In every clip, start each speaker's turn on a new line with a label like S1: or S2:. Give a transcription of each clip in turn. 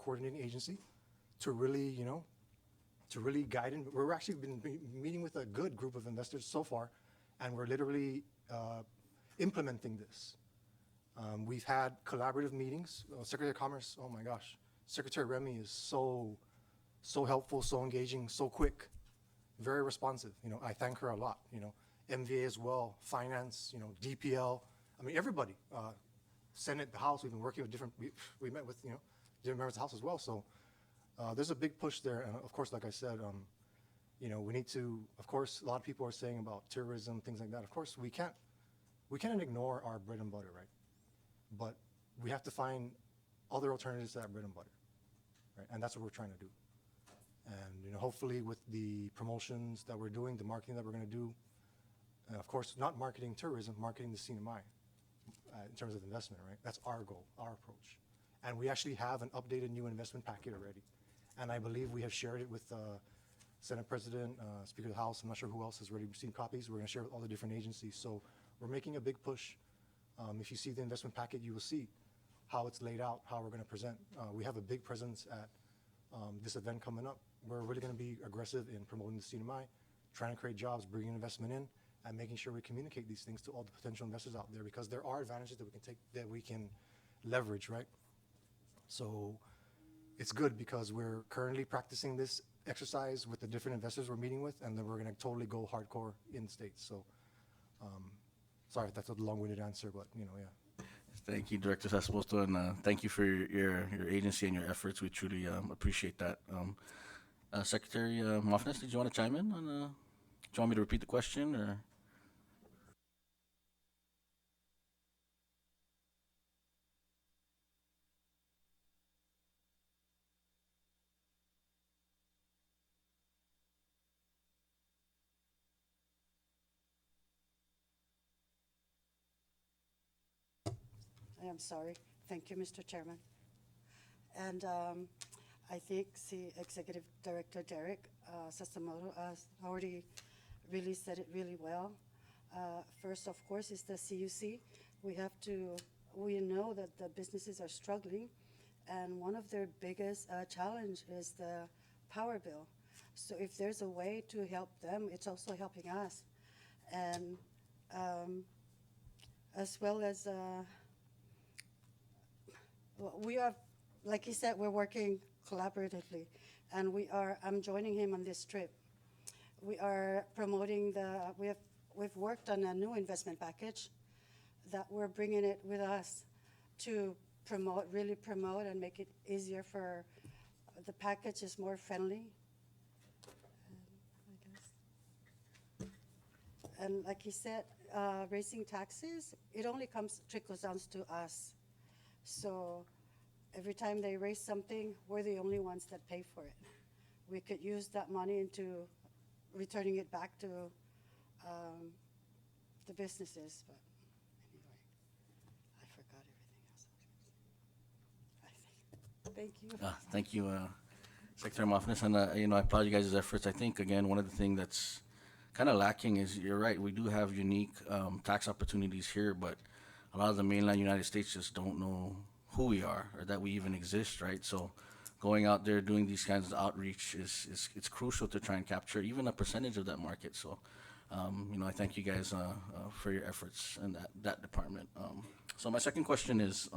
S1: coordinating agency to really, to really guide. And we're actually been meeting with a good group of investors so far, and we're literally implementing this. We've had collaborative meetings. Secretary of Commerce, oh my gosh, Secretary Remy is so helpful, so engaging, so quick, very responsive. I thank her a lot. MVA as well, finance, DPL. I mean, everybody. Senate, the House. We've been working with different. We met with different members of the House as well. So there's a big push there, and of course, like I said, we need to. Of course, a lot of people are saying about terrorism, things like that. Of course, we can't ignore our bread and butter, right? But we have to find other alternatives to that bread and butter, right? And that's what we're trying to do. And hopefully, with the promotions that we're doing, the marketing that we're going to do, of course, not marketing terrorism, marketing the CNMI in terms of investment, right? That's our goal, our approach. And we actually have an updated new investment packet already. And I believe we have shared it with Senate President, Speaker of the House. I'm not sure who else has already received copies. We're going to share with all the different agencies. So we're making a big push. If you see the investment packet, you will see how it's laid out, how we're going to present. We have a big presence at this event coming up. We're really going to be aggressive in promoting the CNMI, trying to create jobs, bringing investment in, and making sure we communicate these things to all the potential investors out there, because there are advantages that we can take, that we can leverage, right? So it's good because we're currently practicing this exercise with the different investors we're meeting with, and then we're going to totally go hardcore in the States. So sorry if that's a long-winded answer, but yeah.
S2: Thank you, Director Sasposto, and thank you for your agency and your efforts. We truly appreciate that. Secretary Mofnes, did you want to chime in on? Do you want me to repeat the question, or?
S3: I am sorry. Thank you, Mr. Chairman. And I think the Executive Director, Derek Sasamoto, has already really said it really well. First, of course, is the CUC. We know that the businesses are struggling, and one of their biggest challenge is the power bill. So if there's a way to help them, it's also helping us. And as well as we are, like he said, we're working collaboratively, and I'm joining him on this trip. We are promoting we've worked on a new investment package that we're bringing it with us to really promote and make it easier for, the package is more friendly, I guess. And like he said, raising taxes, it only trickles down to us. So every time they raise something, we're the only ones that pay for it. We could use that money into returning it back to the businesses, but anyway, I forgot everything else. I think. Thank you.
S2: Thank you, Secretary Mofnes, and I applaud you guys' efforts. I think, again, one of the things that's kind of lacking is, you're right, we do have unique tax opportunities here, but a lot of the mainland United States just don't know who we are or that we even exist, right? So going out there doing these kinds of outreach it's crucial to try and capture even a percentage of that market. So I thank you guys for your efforts in that department. So my second question is,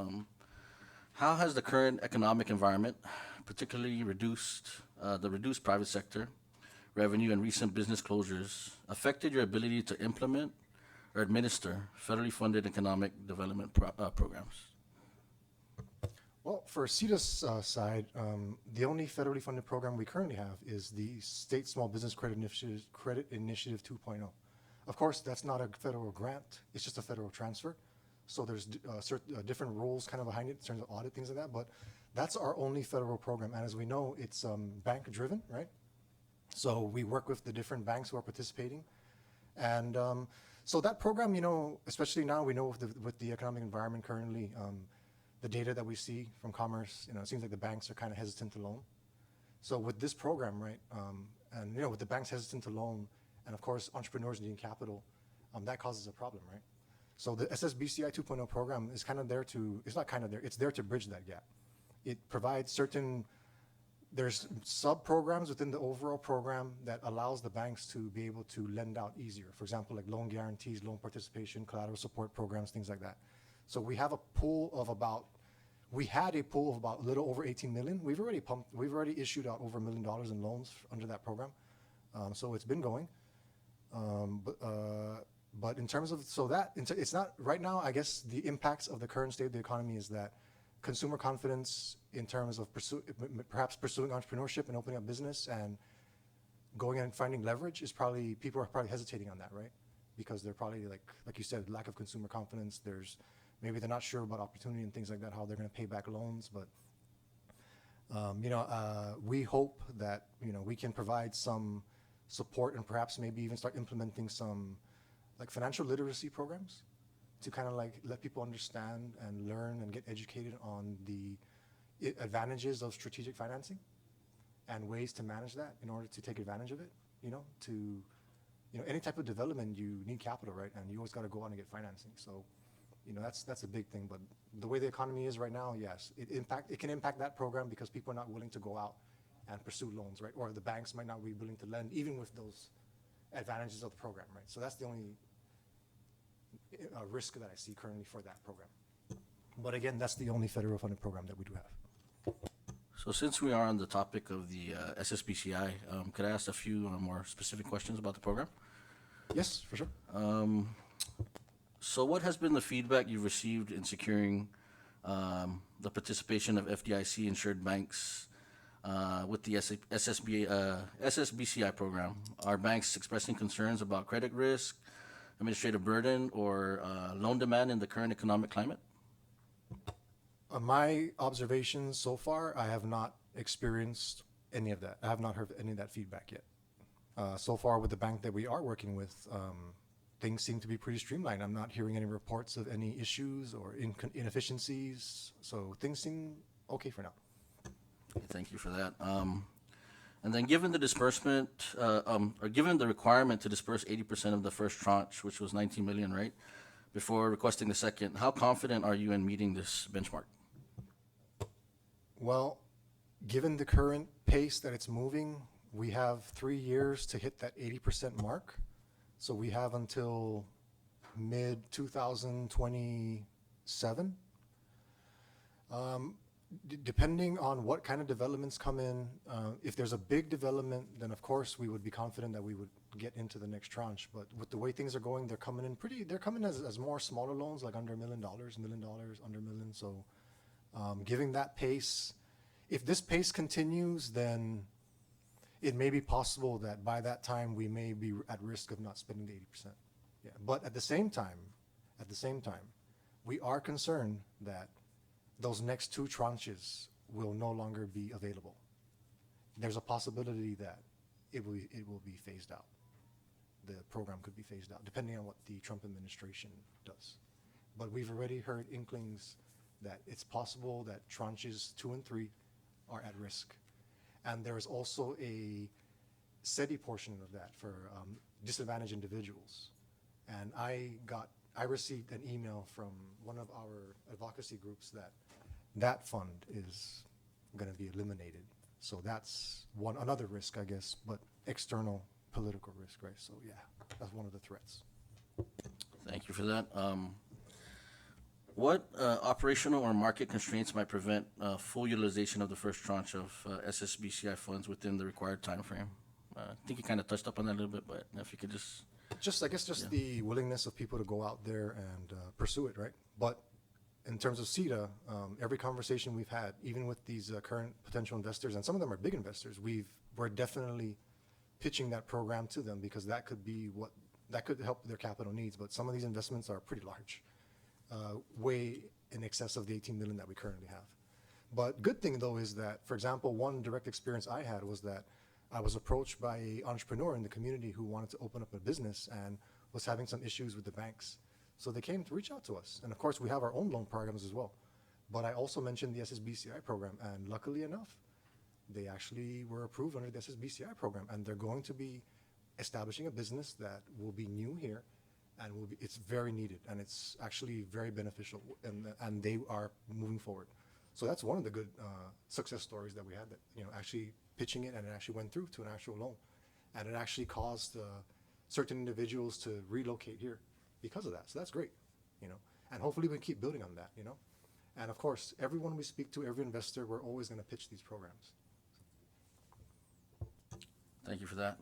S2: how has the current economic environment, particularly the reduced private sector revenue and recent business closures, affected your ability to implement or administer federally funded economic development programs?
S1: Well, for CETA's side, the only federally funded program we currently have is the State Small Business Credit Initiative 2.0. Of course, that's not a federal grant, it's just a federal transfer. So there's certain different rules kind of behind it in terms of audit, things like that, but that's our only federal program. And as we know, it's bank driven, right? So we work with the different banks who are participating. And so that program, especially now, we know with the economic environment currently, the data that we see from Commerce, it seems like the banks are kind of hesitant to loan. So with this program, right, and with the banks hesitant to loan, and of course entrepreneurs needing capital, that causes a problem, right? So the SSBCI 2.0 program is kind of there it's not kind of there, it's there to bridge that gap. it provides certain, there's sub-programs within the overall program that allows the banks to be able to lend out easier. For example, like loan guarantees, loan participation, collateral support programs, things like that. So we have a pool of about, we had a pool of about a little over 18 million. We've already issued out over $1 million in loans under that program. So it's been going. But in terms of, it's not, right now, I guess the impacts of the current state of the economy is that consumer confidence in terms of perhaps pursuing entrepreneurship and opening up business and going and finding leverage is probably, people are probably hesitating on that, right? Because they're probably like you said, lack of consumer confidence. Maybe they're not sure about opportunity and things like that, how they're going to pay back loans. But, we hope that, we can provide some support and perhaps maybe even start implementing some like financial literacy programs to kind of like let people understand and learn and get educated on the advantages of strategic financing and ways to manage that in order to take advantage of it. Any type of development, you need capital, right? And you always got to go out and get financing. So, that's a big thing. But the way the economy is right now, yes, it can impact that program because people are not willing to go out and pursue loans, right? Or the banks might not be willing to lend even with those advantages of the program, right? So that's the only risk that I see currently for that program. But again, that's the only federal funded program that we do have.
S2: So since we are on the topic of the SSBCI, could I ask a few more specific questions about the program?
S1: Yes, for sure.
S2: So what has been the feedback you've received in securing the participation of FDIC insured banks with the SSBCI program? Are banks expressing concerns about credit risk, administrative burden, or loan demand in the current economic climate?
S1: My observations so far, I have not experienced any of that. I have not heard any of that feedback yet. So far with the bank that we are working with, things seem to be pretty streamlined. I'm not hearing any reports of any issues or inefficiencies. So things seem okay for now.
S2: Thank you for that. And then given the disbursement, or given the requirement to disperse 80% of the first tranche, which was 19 million, right, before requesting the second, how confident are you in meeting this benchmark?
S1: Well, given the current pace that it's moving, we have 3 years to hit that 80% mark. So we have until mid-2027. Depending on what kind of developments come in, if there's a big development, then of course we would be confident that we would get into the next tranche. But with the way things are going, they're coming as more smaller loans, like under $1 million, under $1 million. So giving that pace, if this pace continues, then it may be possible that by that time we may be at risk of not spending the 80%. Yeah. But at the same time, we are concerned that those next 2 tranches will no longer be available. There's a possibility that it will be phased out. The program could be phased out, depending on what the Trump administration does. But we've already heard inklings that it's possible that tranches 2 and 3 are at risk. And there is also a SETI portion of that for disadvantaged individuals. And I received an email from one of our advocacy groups that fund is going to be eliminated. So that's another risk, I guess, but external political risk, right? So yeah, that's one of the threats.
S2: Thank you for that. What operational or market constraints might prevent full utilization of the first tranche of SSBCI funds within the required time frame? I think you kind of touched up on that a little bit, but if you could
S1: I guess the willingness of people to go out there and pursue it, right? But in terms of CETA, every conversation we've had, even with these current potential investors, and some of them are big investors, we're definitely pitching that program to them because that could help their capital needs. But some of these investments are pretty large, way in excess of the 18 million that we currently have. But good thing though is that, for example, one direct experience I had was that I was approached by an entrepreneur in the community who wanted to open up a business and was having some issues with the banks. So they came to reach out to us. And of course, we have our own loan programs as well. But I also mentioned the SSBCI program. And luckily enough, they actually were approved under the SSBCI program. And they're going to be establishing a business that will be new here. And it's very needed. And it's actually very beneficial. And they are moving forward. So that's one of the good success stories that we had, that, you know, actually pitching it and it actually went through to an actual loan. And it actually caused certain individuals to relocate here because of that. So that's great, you know, and hopefully we can keep building on that, you know. And of course, everyone we speak to, every investor, we're always going to pitch these programs.
S2: Thank you for that.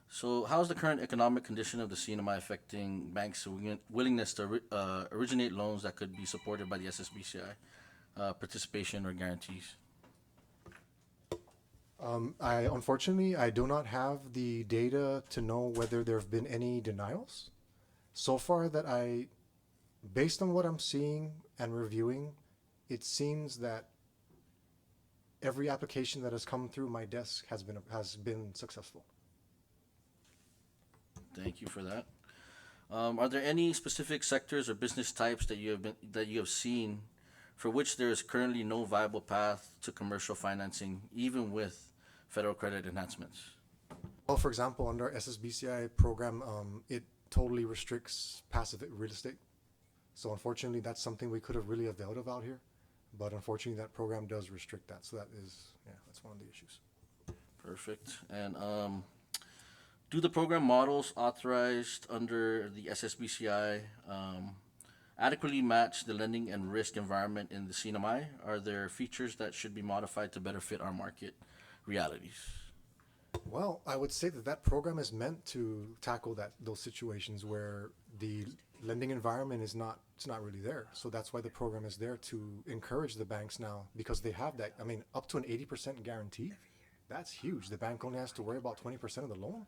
S2: So how is the current economic condition of the CNMI affecting banks' willingness to originate loans that could be supported by the SSBCI participation or guarantees?
S1: Unfortunately, I do not have the data to know whether there have been any denials. So far based on what I'm seeing and reviewing, it seems that every application that has come through my desk has been successful.
S2: Thank you for that. Are there any specific sectors or business types that you have seen for which there is currently no viable path to commercial financing, even with federal credit enhancements?
S1: Well, for example, under our SSBCI program, it totally restricts passive real estate. So unfortunately, that's something we could have really availed of out here. But unfortunately, that program does restrict that. So that's one of the issues.
S2: Perfect. And do the program models authorized under the SSBCI adequately match the lending and risk environment in the CNMI? Are there features that should be modified to better fit our market realities?
S1: Well, I would say that program is meant to tackle those situations where the lending environment it's not really there. So that's why the program is there, to encourage the banks now, because they have that. I mean, up to an 80% guarantee. That's huge. The bank only has to worry about 20% of the loan.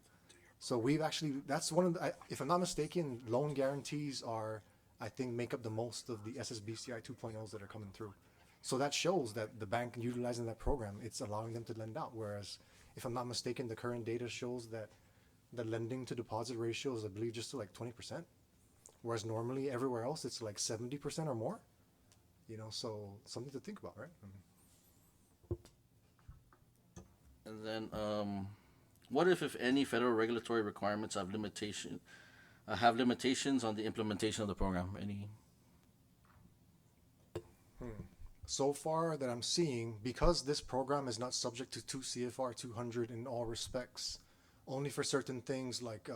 S1: So that's one of the, if I'm not mistaken, loan guarantees I think, make up the most of the SSBCI 2.0s that are coming through. So that shows that the bank utilizing that program, it's allowing them to lend out. Whereas, if I'm not mistaken, the current data shows that the lending to deposit ratio is, I believe, just to like 20%. Whereas normally everywhere else, it's like 70% or more. You know, so something to think about, right?
S2: And then, what if any, federal regulatory requirements have limitations on the implementation of the program? Any?
S1: So far that I'm seeing, because this program is not subject to 2 CFR 200 in all respects, only for certain things like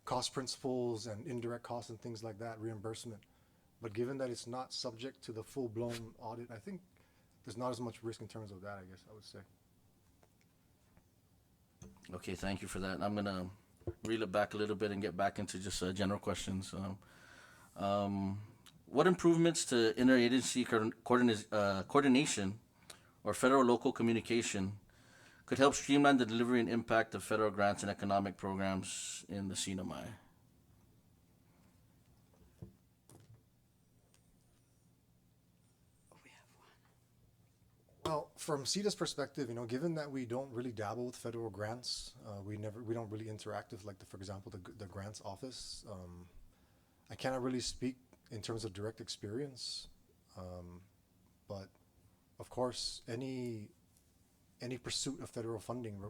S1: cost principles and indirect costs and things like that, reimbursement. But given that it's not subject to the full-blown audit, I think there's not as much risk in terms of that, I guess I would say.
S2: Okay, thank you for that. I'm gonna reel it back a little bit and get back into just general questions. What improvements to interagency coordination or federal-local communication could help streamline the delivery and impact of federal grants and economic programs in the CNMI?
S1: Well, from CETA's perspective, you know, given that we don't really dabble with federal grants, we don't really interact with, like, for example, the grants office. I cannot really speak in terms of direct experience, but of course, any pursuit of federal funding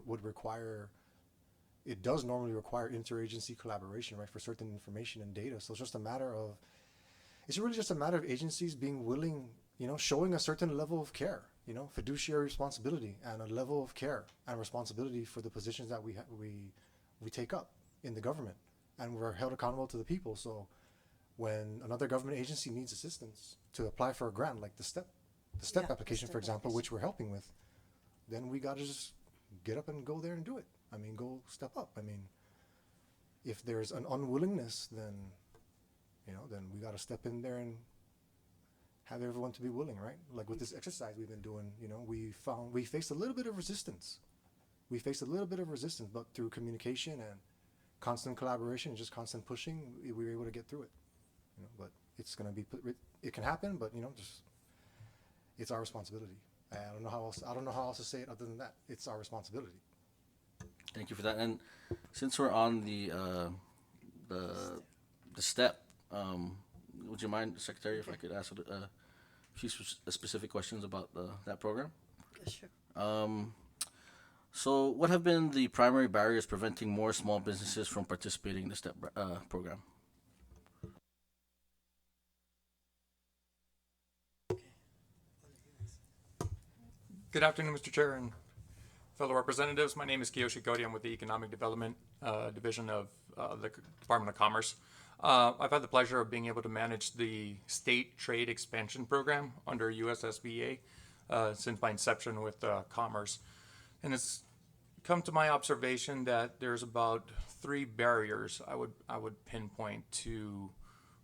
S1: does normally require interagency collaboration, right, for certain information and data. So it's really just a matter of agencies being willing, you know, showing a certain level of care, you know, fiduciary responsibility and a level of care and responsibility for the positions that we take up in the government, and we're held accountable to the people. So when another government agency needs assistance to apply for a grant, like the STEP application, for example, which we're helping with, then we got to just get up and go there and do it. I mean, go step up. I mean, if there's an unwillingness, then, you know, then we got to step in there and have everyone to be willing, right? Like with this exercise we've been doing, you know, we faced a little bit of resistance. But through communication and constant collaboration and just constant pushing, we were able to get through it. You know, but it can happen, but, you know, it's our responsibility. I don't know how else to say it other than that. It's our responsibility.
S2: Thank you for that. And since we're on the STEP, would you mind, Secretary, if I could ask a few specific questions about that program?
S3: Sure.
S2: So what have been the primary barriers preventing more small businesses from participating in the STEP program?
S4: Good afternoon, Mr. Chair and fellow representatives. My name is Kiyoshi Cody. I'm with the Economic Development Division of the Department of Commerce. I've had the pleasure of being able to manage the State Trade Expansion Program under USSBA since my inception with Commerce. And it's come to my observation that there's about 3 barriers I would pinpoint to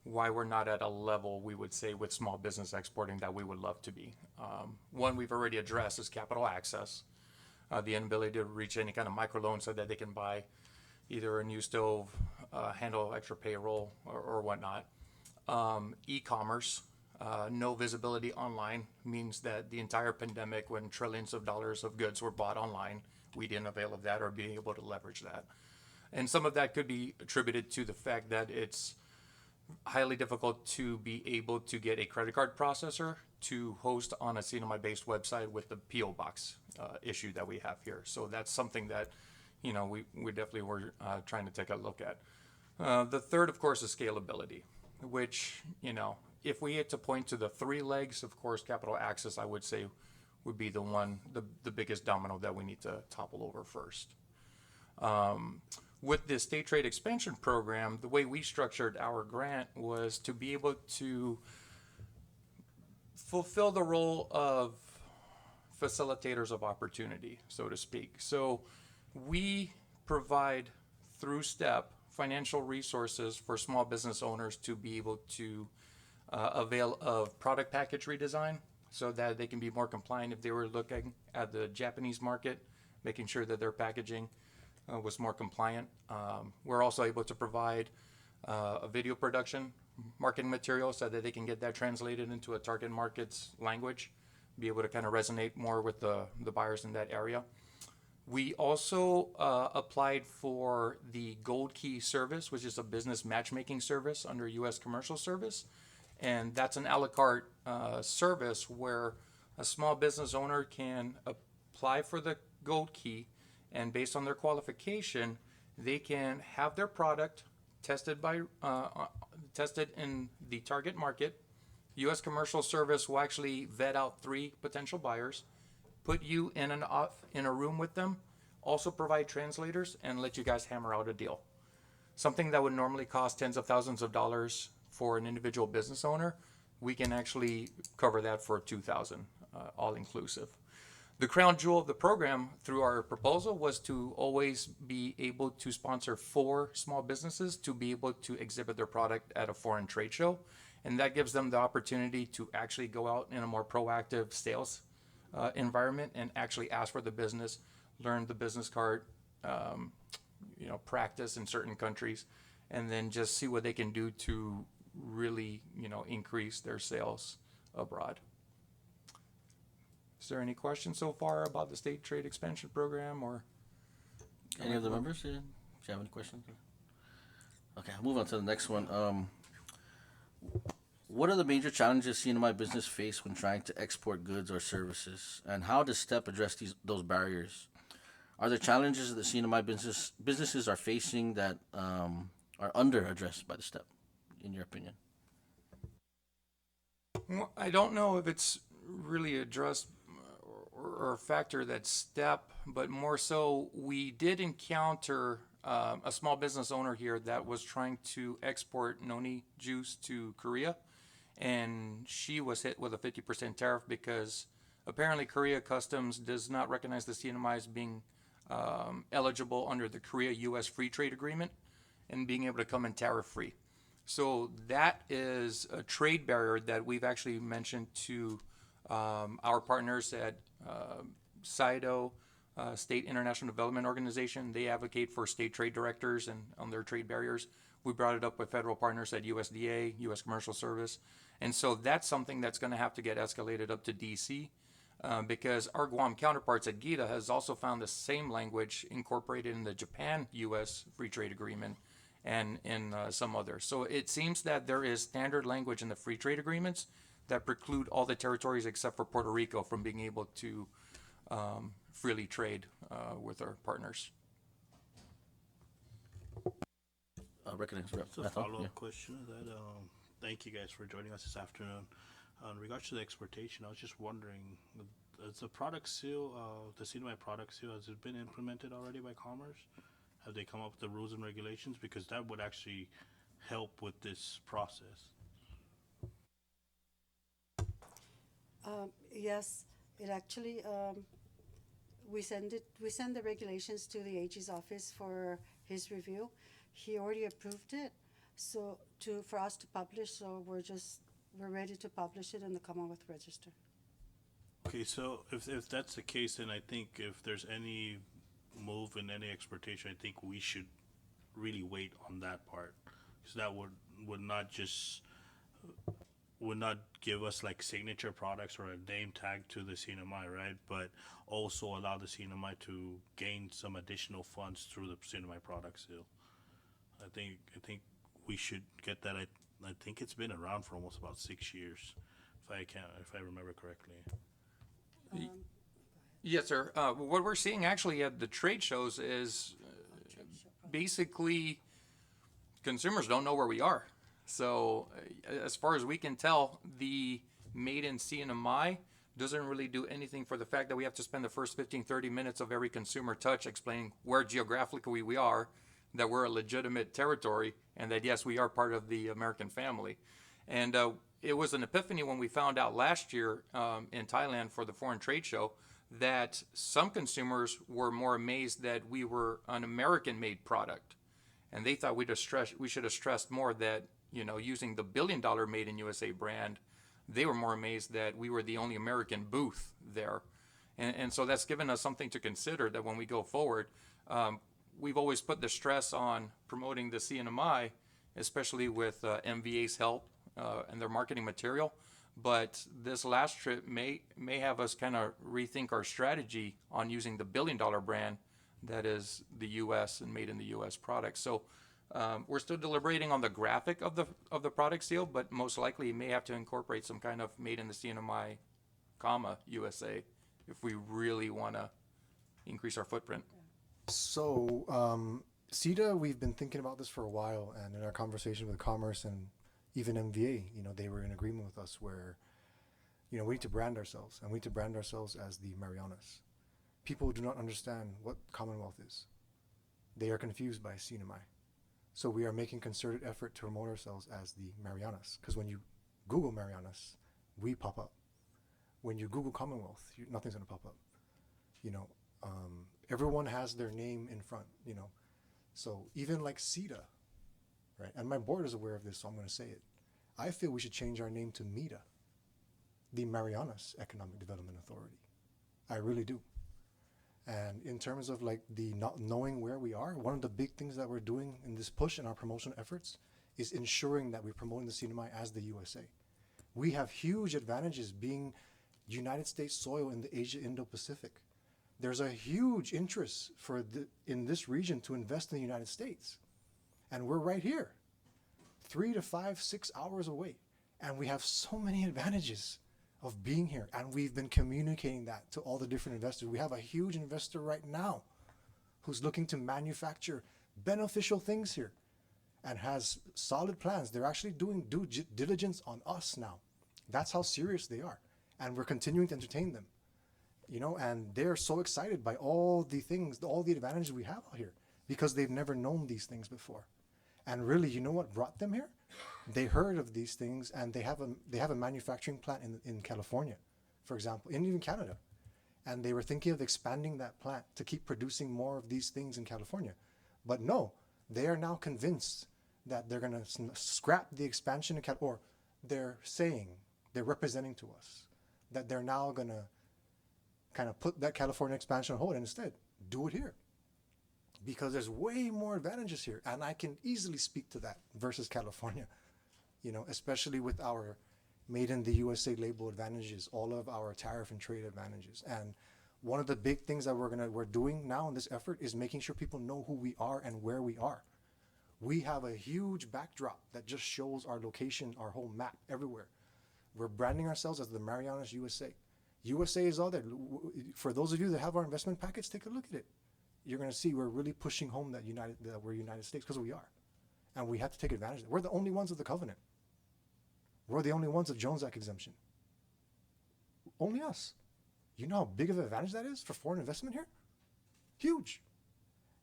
S4: why we're not at a level we would say with small business exporting that we would love to be. One we've already addressed is capital access, the inability to reach any kind of microloan so that they can buy either a new stove, handle extra payroll or whatnot. E-commerce, no visibility online means that the entire pandemic, when trillions of dollars of goods were bought online, we didn't avail of that or be able to leverage that. And some of that could be attributed to the fact that it's highly difficult to be able to get a credit card processor to host on a CNMI-based website with the PO box issue that we have here. So that's something that, we definitely were trying to take a look at. The third, of course, is scalability, which, if we had to point to the 3 legs, of course, capital access, I would say, would be the biggest domino that we need to topple over first. With the State Trade Expansion Program, the way we structured our grant was to be able to fulfill the role of facilitators of opportunity, so to speak. So we provide, through STEP, financial resources for small business owners to be able to avail of product package redesign so that they can be more compliant if they were looking at the Japanese market, making sure that their packaging was more compliant. We're also able to provide a video production, marketing material so that they can get that translated into a target market's language, be able to kind of resonate more with the buyers in that area. We also applied for the Gold Key service, which is a business matchmaking service under U.S. Commercial Service. And that's an a la carte service where a small business owner can apply for the Gold Key, and based on their qualification, they can have their product tested in the target market. U.S. Commercial Service will actually vet out 3 potential buyers, put you in a room with them, also provide translators, and let you guys hammer out a deal. Something that would normally cost tens of thousands of dollars for an individual business owner, we can actually cover that for $2,000, all inclusive. The crown jewel of the program through our proposal was to always be able to sponsor 4 small businesses to be able to exhibit their product at a foreign trade show. And that gives them the opportunity to actually go out in a more proactive sales environment and actually ask for the business, learn the business card, practice in certain countries, and then just see what they can do to really, increase their sales abroad. Is there any questions so far about the State Trade Expansion Program or?
S2: Any of the members? Do you have any questions? Okay, I'll move on to the next one. What are the major challenges CNMI business face when trying to export goods or services, and how does STEP address those barriers? Are there challenges that CNMI businesses are facing that are under addressed by the STEP, in your opinion?
S4: Well, I don't know if it's really addressed or a factor that's STEP, but more so we did encounter a small business owner here that was trying to export noni juice to Korea, and she was hit with a 50% tariff because apparently Korea Customs does not recognize the CNMI as being eligible under the Korea-U.S. Free Trade Agreement and being able to come in tariff-free. So that is a trade barrier that we've actually mentioned to our partners at SIDO, State International Development Organization. They advocate for state trade directors and on their trade barriers. We brought it up with federal partners at USDA, U.S. Commercial Service. And so that's something that's going to have to get escalated up to D.C. Because our Guam counterparts at GITA has also found the same language incorporated in the Japan-U.S. Free Trade Agreement and in some others. So it seems that there is standard language in the free trade agreements that preclude all the territories except for Puerto Rico from being able to freely trade with our partners.
S2: Recognize Rep.
S5: It's a follow-up question to that. Thank you guys for joining us this afternoon. In regards to the exportation, I was just wondering, Is the product seal, the CNMI product seal, has it been implemented already by Commerce? Have they come up with the rules and regulations? Because that would actually help with this process.
S3: Yes, it actually, we send the regulations to the AG's office for his review. He already approved it, so for us to publish, so we're ready to publish it in the Commonwealth Register.
S5: Okay, so if that's the case, then I think if there's any move and any exportation, I think we should really wait on that part. Because that would not just, would not give us like signature products or a name tag to the CNMI, right? But also allow the CNMI to gain some additional funds through the CNMI product seal. I think we should get that. I think it's been around for almost about 6 years, if I remember correctly.
S4: Yes, sir. What we're seeing actually at the trade shows is basically consumers don't know where we are. So as far as we can tell, the made in CNMI doesn't really do anything for the fact that we have to spend the first 15, 30 minutes of every consumer touch explaining where geographically we are, that we're a legitimate territory, and that yes, we are part of the American family. And it was an epiphany when we found out last year in Thailand for the foreign trade show that some consumers were more amazed that we were an American-made product, and they thought we should have stressed more that, you know, using the $1 billion Made in USA brand, they were more amazed that we were the only American booth there, and so that's given us something to consider, that when we go forward, we've always put the stress on promoting the CNMI, especially with MVA's help and their marketing material. But this last trip may have us kind of rethink our strategy on using the $1 billion brand that is the U.S. and made in the U.S. product. So we're still deliberating on the graphic of the product seal, but most likely may have to incorporate some kind of made in the CNMI, USA, if we really want to increase our footprint.
S1: So, CETA, we've been thinking about this for a while, and in our conversation with Commerce and even MVA, you know, they were in agreement with us where, you know, we need to brand ourselves, and we need to brand ourselves as the Marianas. People do not understand what Commonwealth is. They are confused by CNMI. So we are making concerted effort to promote ourselves as the Marianas, because when you Google Marianas, we pop up. When you Google Commonwealth, nothing's going to pop up. You know, everyone has their name in front, you know. So even like CETA, right? And my board is aware of this, so I'm going to say it. I feel we should change our name to MEDA, the Marianas Economic Development Authority. I really do. And in terms of like the not knowing where we are, one of the big things that we're doing in this push in our promotional efforts is ensuring that we're promoting the CNMI as the USA. We have huge advantages being United States soil in the Asia-Indo-Pacific. There's a huge interest in this region to invest in the United States. And we're right here, 3 to 5, 6 hours away. And we have so many advantages of being here. And we've been communicating that to all the different investors. We have a huge investor right now who's looking to manufacture beneficial things here and has solid plans. They're actually doing due diligence on us now. That's how serious they are. And we're continuing to entertain them. You know, and they're so excited by all the things, all the advantages we have out here, because they've never known these things before. And really, you know what brought them here? They heard of these things, and they have a manufacturing plant in California, for example, and even Canada. And they were thinking of expanding that plant to keep producing more of these things in California. But no, they are now convinced that they're going to scrap the expansion in California, or they're representing to us that they're now going to kind of put that California expansion on hold and instead do it here, because there's way more advantages here, and I can easily speak to that versus California, you know, especially with our made in the USA label advantages, all of our tariff and trade advantages. And one of the big things that we're doing now in this effort is making sure people know who we are and where we are. We have a huge backdrop that just shows our location, our whole map everywhere. We're branding ourselves as the Marianas USA. USA is all there. For those of you that have our investment package, take a look at it. You're going to see we're really pushing home that we're United States, because we are. And we have to take advantage of it. We're the only ones with the covenant. We're the only ones with Jones Act exemption. Only us. You know how big of an advantage that is for foreign investment here? Huge.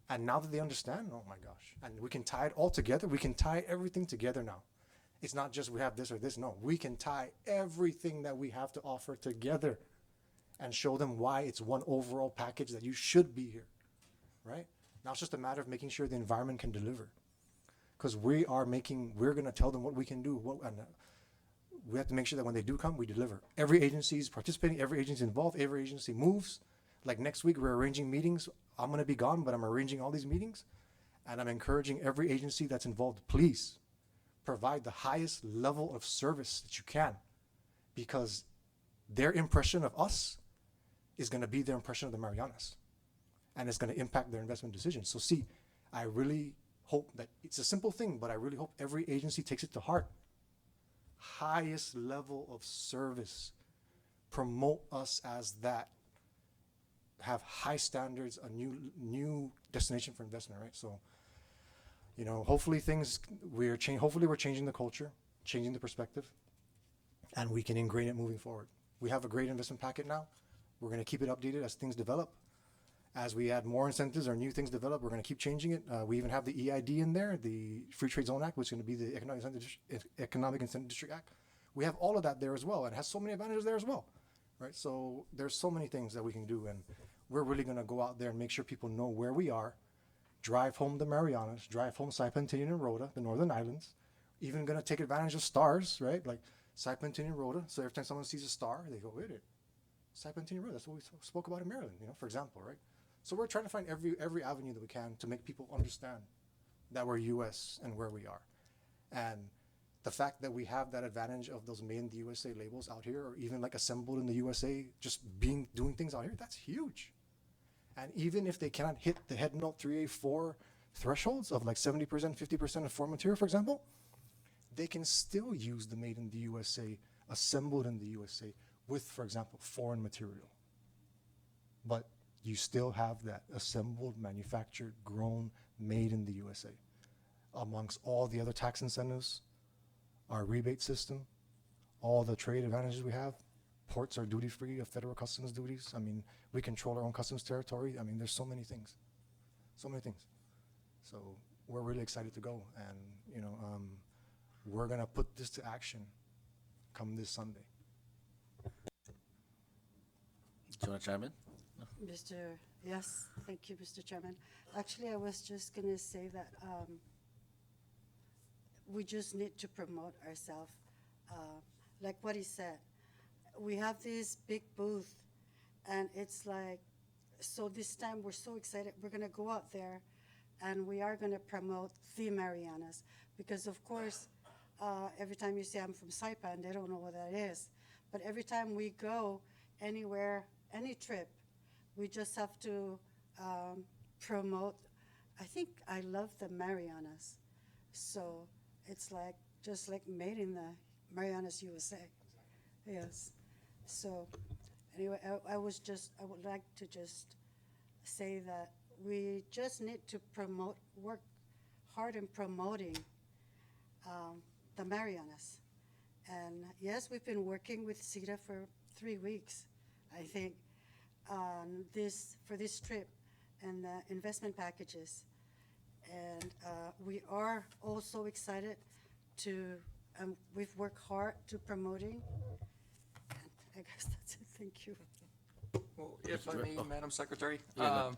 S1: And now that they understand, oh my gosh, and we can tie it all together. We can tie everything together now. It's not just we have this or this. No, we can tie everything that we have to offer together and show them why it's one overall package that you should be here, right? Now it's just a matter of making sure the environment can deliver. Because we're going to tell them what we can do. And we have to make sure that when they do come, we deliver. Every agency is participating, every agency is involved, every agency moves. Like next week, we're arranging meetings. I'm going to be gone, but I'm arranging all these meetings. And I'm encouraging every agency that's involved, please provide the highest level of service that you can, because their impression of us is going to be their impression of the Marianas, and it's going to impact their investment decisions. So see, I really hope that it's a simple thing, but I really hope every agency takes it to heart. Highest level of service. Promote us as that. Have high standards, a new destination for investment, right? So, you know, hopefully we're changing the culture, changing the perspective, and we can ingrain it moving forward. We have a great investment packet now. We're going to keep it updated as things develop. As we add more incentives or new things develop, we're going to keep changing it. We even have the EID in there, the Free Trade Zone Act, which is going to be the Economic Incentive District Act. We have all of that there as well, and it has so many advantages there as well, right? So there's so many things that we can do, and we're really going to go out there and make sure people know where we are, drive home the Marianas, drive home Saipan, Tinian, and Rota, the Northern Islands, even going to take advantage of stars, right? Like Saipan, Tinian, and Rota. So every time someone sees a star, they go, wait a minute, Saipan, Tinian, and Rota, that's what we spoke about in Maryland, you know, for example, right? So we're trying to find every avenue that we can to make people understand that we're U.S. and where we are. And the fact that we have that advantage of those made in the USA labels out here, or even like assembled in the USA, just doing things out here, that's huge. And even if they cannot hit the head note 3A4 thresholds of like 70%, 50% of foreign material, for example, they can still use the made in the USA, assembled in the USA with, for example, foreign material. But you still have that assembled, manufactured, grown, made in the USA. Amongst all the other tax incentives, our rebate system, all the trade advantages we have, ports are duty-free of federal customs duties. I mean, we control our own customs territory. I mean, there's so many things, so many things. So we're really excited to go, and you know, we're gonna put this to action come this Sunday.
S2: Do you want to chime in?
S3: Yes, thank you, Mr. Chairman. Actually, I was just going to say that we just need to promote ourselves. Like what he said, we have this big booth, and it's like, so this time we're so excited. We're going to go out there, and we are going to promote the Marianas, because of course, every time you say I'm from Saipan, they don't know what that is. But every time we go anywhere, any trip, we just have to promote. I think I love the Marianas. So it's like, just like made in the Marianas, USA. Yes. So anyway, I would like to just say that we just need to work hard in promoting the Marianas. And yes, we've been working with CETA for 3 weeks, I think, for this trip and the investment packages. And we are also excited we've worked hard to promoting. And I guess that's it. Thank you.
S4: Well, if I may, Madam Secretary,
S2: Yeah,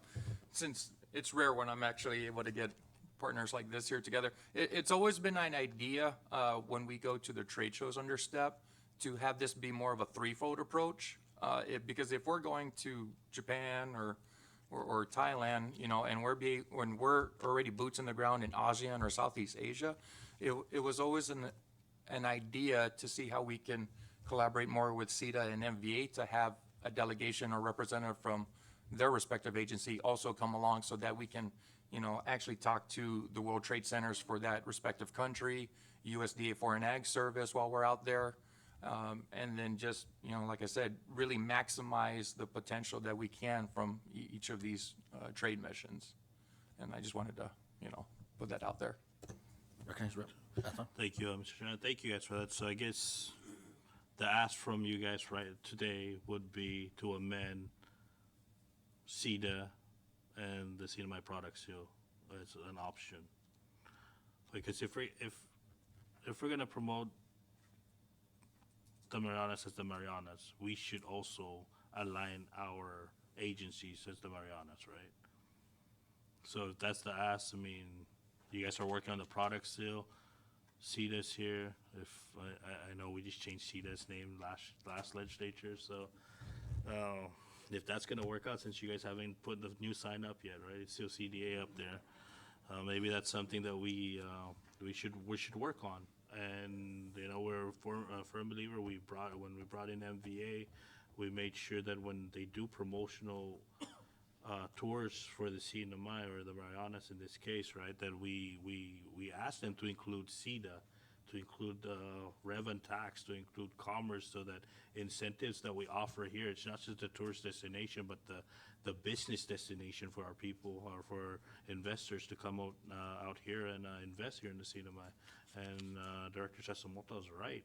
S4: since it's rare when I'm actually able to get partners like this here together, it's always been an idea when we go to the trade shows under STEP to have this be more of a threefold approach. Because if we're going to Japan or Thailand, you know, and when we're already boots in the ground in ASEAN or Southeast Asia, it was always an idea to see how we can collaborate more with CETA and MVA to have a delegation or representative from their respective agency also come along, so that we can, you know, actually talk to the World Trade Centers for that respective country, USDA Foreign Ag Service while we're out there. And then just, you know, like I said, really maximize the potential that we can from each of these trade missions. And I just wanted to, you know, put that out there.
S2: Recognize Rep. Athan.
S5: Thank you, Mr. Chairman. Thank you guys for that. So I guess the ask from you guys right today would be to amend CETA and the CNMI product seal as an option. Because if we're gonna promote the Marianas as the Marianas, we should also align our agencies as the Marianas, right? So if that's the ask, I mean, you guys are working on the product seal. CETA's here. If I know we just changed CETA's name last legislature, so if that's gonna work out, since you guys haven't put the new sign up yet, right? It's still CDA up there. Maybe that's something that we should work on. And you know, we're a firm believer. When we brought in MVA, we made sure that when they do promotional tours for the CNMI or the Marianas in this case, right, that we asked them to include CETA, to include rev and tax, to include commerce, so that incentives that we offer here, it's not just a tourist destination, but the business destination for our people or for investors to come out here and invest here in the CNMI. And Director Sasamoto is right.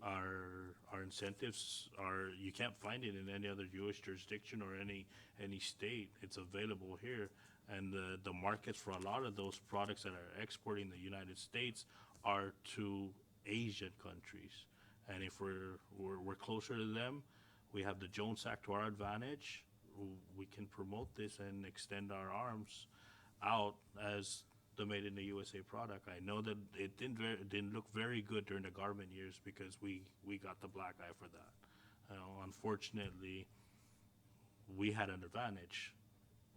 S5: Our incentives are, you can't find it in any other U.S. jurisdiction or any state. It's available here, and the markets for a lot of those products that are exporting the United States are to Asian countries. And if we're closer to them, we have the Jones Act to our advantage. We can promote this and extend our arms out as the Made in the USA product. I know that it didn't look very good during the Garment years because we got the black eye for that. Unfortunately, we had an advantage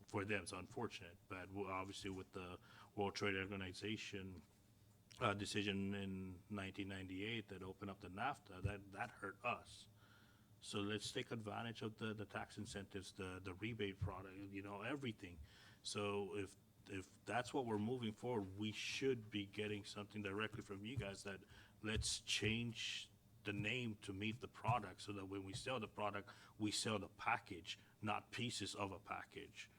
S5: for them. It's unfortunate, but obviously with the World Trade Organization decision in 1998 that opened up the NAFTA, that hurt us. So let's take advantage of the tax incentives, the rebate product, you know, everything. So if that's what we're moving forward, we should be getting something directly from you guys that let's change the name to meet the product, so that when we sell the product, we sell the package, not pieces of a package.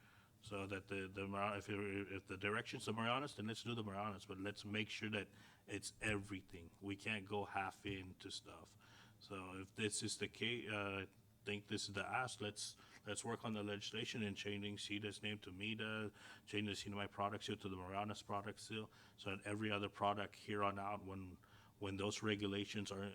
S5: So that if the direction's the Marianas, then let's do the Marianas, but let's make sure that it's everything. We can't go half into stuff. So if this is the case, I think this is the ask. Let's work on the legislation and changing CETA's name to META, changing the CNMI product seal to the Marianas product seal, so that every other product here on out, when those regulations are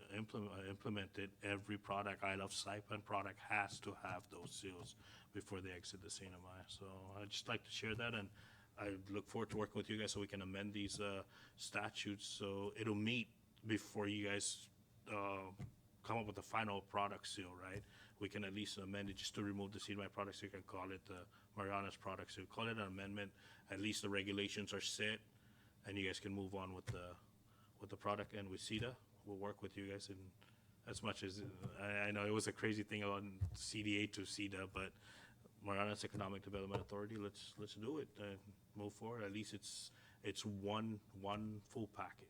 S5: implemented, every product, I Love Saipan product, has to have those seals before they exit the CNMI. So I'd just like to share that, and I look forward to working with you guys so we can amend these statutes so it'll meet before you guys come up with the final product seal, right? We can at least amend it just to remove the CNMI product seal. You can call it the Marianas product seal. Call it an amendment. At least the regulations are set, and you guys can move on with the product. And with CETA, we'll work with you guys. And as much as I know it was a crazy thing on CDA to CETA, but Marianas Economic Development Authority, let's do it and move forward. At least it's one full package.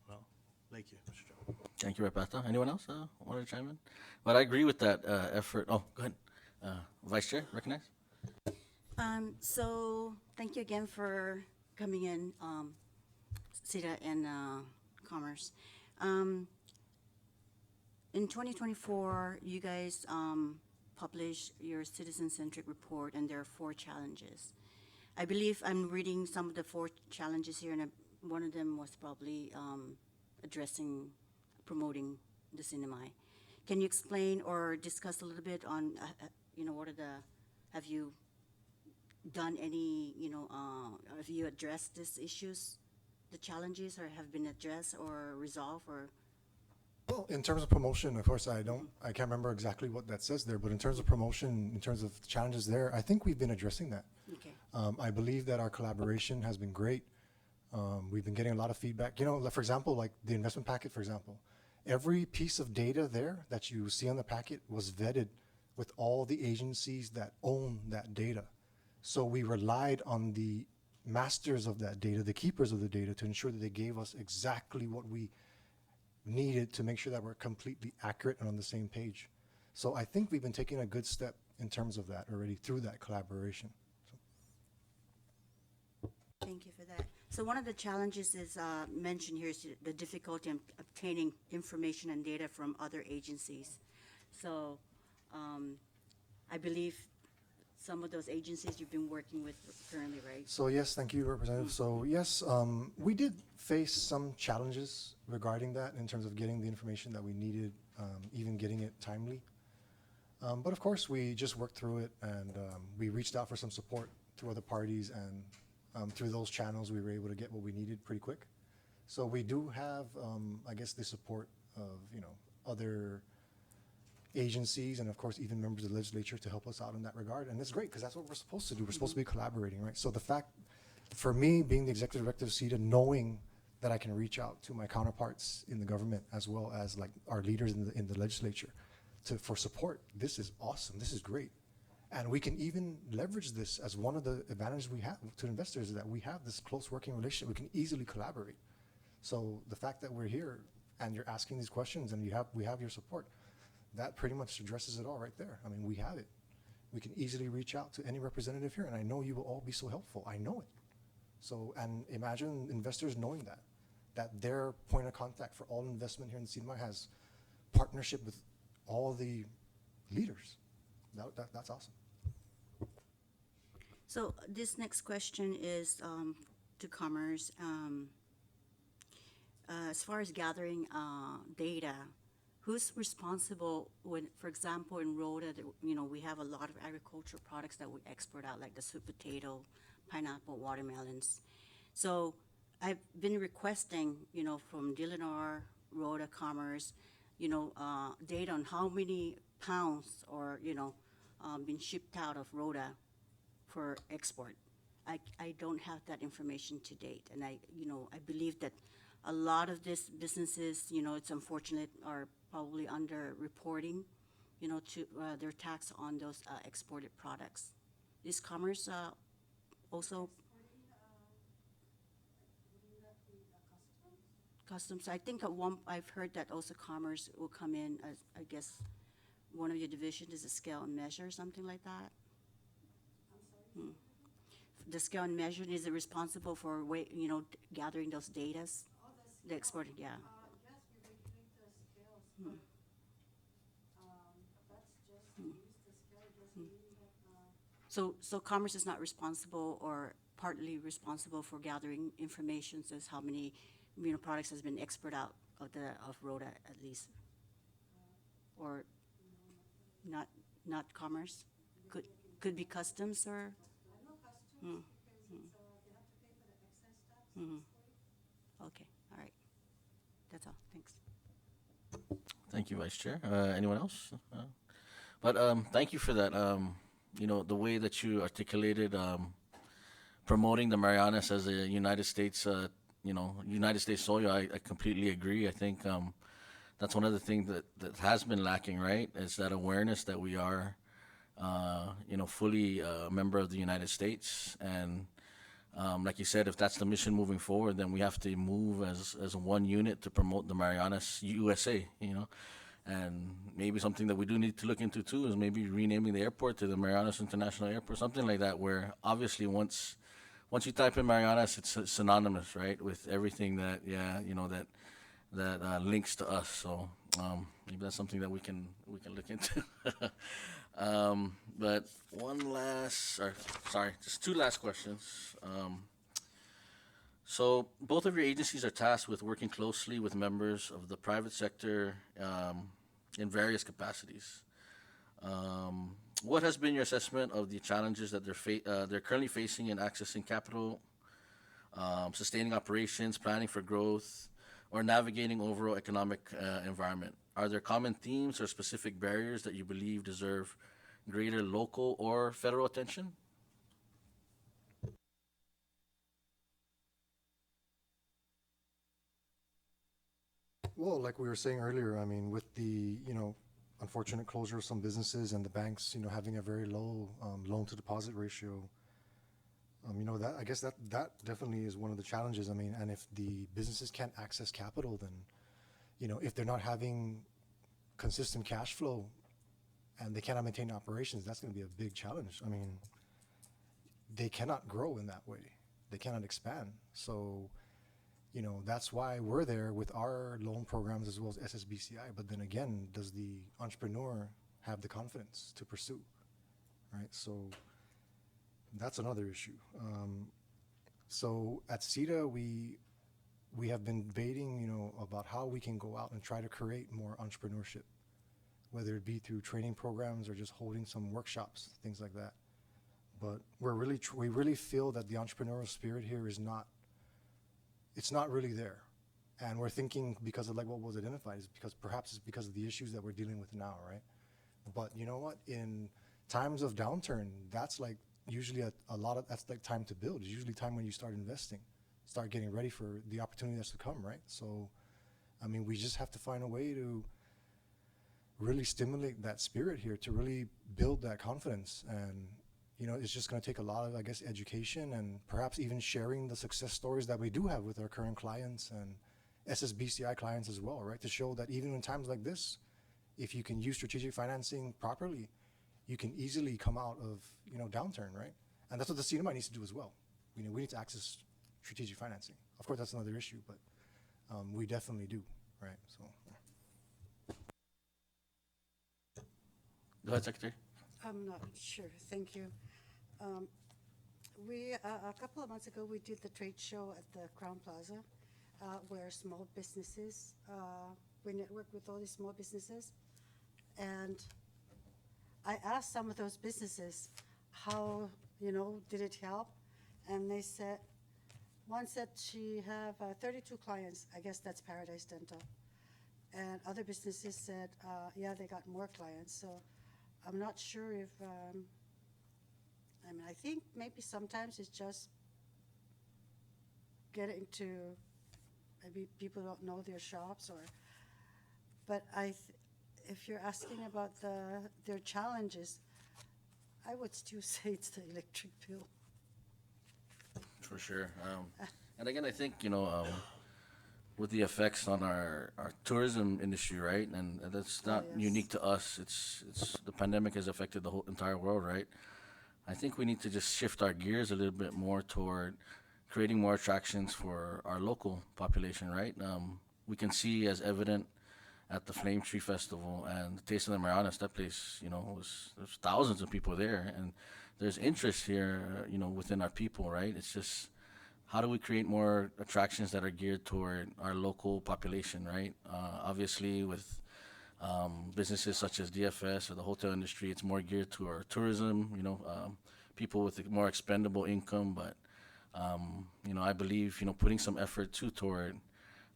S5: Well, thank you, Mr. Chairman.
S2: Thank you, Repato. Anyone else want to chime in? But I agree with that effort. Oh, go ahead. Vice Chair, recognize?
S3: So thank you again for coming in, CETA and Commerce. In 2024, you guys published your citizen-centric report, and there are 4 challenges. I believe I'm reading some of the 4 challenges here, and one of them was probably addressing promoting the CNMI. Can you explain or discuss a little bit on, what are have you done any, have you addressed these issues, the challenges, or have been addressed or resolved, or?
S1: Well, in terms of promotion, of course, I can't remember exactly what that says there, but in terms of promotion, in terms of challenges there, I think we've been addressing that.
S3: Okay.
S1: I believe that our collaboration has been great. We've been getting a lot of feedback. For example, like the investment packet, for example, every piece of data there that you see on the packet was vetted with all the agencies that own that data. So we relied on the masters of that data, the keepers of the data, to ensure that they gave us exactly what we needed to make sure that we're completely accurate and on the same page. So I think we've been taking a good step in terms of that already through that collaboration.
S3: Thank you for that. So one of the challenges is mentioned here is the difficulty in obtaining information and data from other agencies. So I believe some of those agencies you've been working with currently, right?
S1: So yes, thank you, Representative. So yes, we did face some challenges regarding that in terms of getting the information that we needed, even getting it timely. But of course, we just worked through it, and we reached out for some support to other parties, and through those channels, we were able to get what we needed pretty quick. So we do have, I guess, the support of, other agencies, and of course, even members of the legislature to help us out in that regard. And it's great, because that's what we're supposed to do. We're supposed to be collaborating, right? So the fact, for me, being the executive director of CETA, knowing that I can reach out to my counterparts in the government, as well as like our leaders in the legislature, for support, this is awesome. This is great. And we can even leverage this as one of the advantages we have to investors, is that we have this close working relationship. We can easily collaborate. So the fact that we're here and you're asking these questions and we have your support, that pretty much addresses it all right there. I mean, we have it. We can easily reach out to any representative here, and I know you will all be so helpful. I know it. So, and imagine investors knowing that their point of contact for all investment here in CETA has partnership with all the leaders. That's awesome.
S3: So this next question is to Commerce. As far as gathering data, who's responsible when, for example, in Rhoda, we have a lot of agricultural products that we export out, like the sweet potato, pineapple, watermelons. So I've been requesting, from DLNR, Rhoda, Commerce, data on how many pounds or, been shipped out of Rhoda for export. I don't have that information to date, and I believe that a lot of these businesses, it's unfortunate, are probably under reporting, to their tax on those exported products. Is Commerce also customs? I think I've heard that also Commerce will come in as, I guess, one of your divisions is a scale and measure, something like that. The scale and measure, is it responsible for gathering those datas? The exporting, yeah.
S6: Yes, we regulate the scales, but that's just use the scale, doesn't mean that.
S3: So Commerce is not responsible or partly responsible for gathering information as how many products has been exported out of Rhoda at least, or not Commerce? Could be customs or.
S6: I know customs because it's, they have to pay for the excess tax.
S3: Okay, all right. That's all. Thanks.
S2: Thank you, Vice Chair. Anyone else? But thank you for that. The way that you articulated promoting the Marianas as a United States, United States soil, I completely agree. I think that's one of the things that has been lacking, right? Is that awareness that we are, fully a member of the United States. And like you said, if that's the mission moving forward, then we have to move as one unit to promote the Marianas USA, And maybe something that we do need to look into too is maybe renaming the airport to the Marianas International Airport, something like that, where obviously once you type in Marianas, it's synonymous, right, with everything that links to us. So maybe that's something that we can look into. But just two last questions. So both of your agencies are tasked with working closely with members of the private sector in various capacities. What has been your assessment of the challenges that they're currently facing in accessing capital, sustaining operations, planning for growth, or navigating overall economic environment? Are there common themes or specific barriers that you believe deserve greater local or federal attention?
S1: Well, like we were saying earlier, I mean, with the, unfortunate closure of some businesses and the banks, having a very low loan to deposit ratio, that, I guess that definitely is one of the challenges. I mean, and if the businesses can't access capital, then, if they're not having consistent cash flow and they cannot maintain operations, that's going to be a big challenge. I mean, they cannot grow in that way. They cannot expand. So, you know, that's why we're there with our loan programs as well as SSBCI. But then again, does the entrepreneur have the confidence to pursue, right? So that's another issue. So at CETA, we have been debating, you know, about how we can go out and try to create more entrepreneurship, whether it be through training programs or just holding some workshops, things like that. But we really feel that the entrepreneurial spirit here is not, it's not really there. And we're thinking because of like what was identified is because perhaps it's because of the issues that we're dealing with now, right? But you know what? In times of downturn, that's like usually a lot of, that's like time to build. It's usually time when you start investing, start getting ready for the opportunity that's to come, right? So, I mean, we just have to find a way to really stimulate that spirit here, to really build that confidence. And, you know, it's just going to take a lot of, I guess, education and perhaps even sharing the success stories that we do have with our current clients and SSBCI clients as well, right? To show that even in times like this, if you can use strategic financing properly, you can easily come out of, you know, downturn, right? And that's what the CNMI needs to do as well. You know, we need to access strategic financing. Of course, that's another issue, but we definitely do, right? So.
S2: Go ahead, Secretary.
S3: I'm not sure. Thank you. We a couple of months ago we did the trade show at the Crown Plaza, where small businesses we network with all these small businesses, and I asked some of those businesses how, you know, did it help, and they said one said she have 32 clients. I guess that's Paradise Dental, and other businesses said yeah, they got more clients. So I'm not sure if, I mean, I think maybe sometimes it's just getting to, maybe people don't know their shops or, but if you're asking about their challenges, I would still say it's the electric bill.
S2: For sure. And again, I think, you know, with the effects on our tourism industry, right? And that's not
S3: yes.
S2: unique to us. It's the pandemic has affected the whole entire world, right? I think we need to just shift our gears a little bit more toward creating more attractions for our local population, right? We can see as evident at the Flame Tree Festival and the Taste of the Marianas, that place, you know, there's thousands of people there, and there's interest here, you know, within our people, right? It's just, how do we create more attractions that are geared toward our local population, right? Obviously, with businesses such as DFS or the hotel industry, it's more geared to our tourism, you know, people with a more expendable income. But, you know, I believe, you know, putting some effort too toward,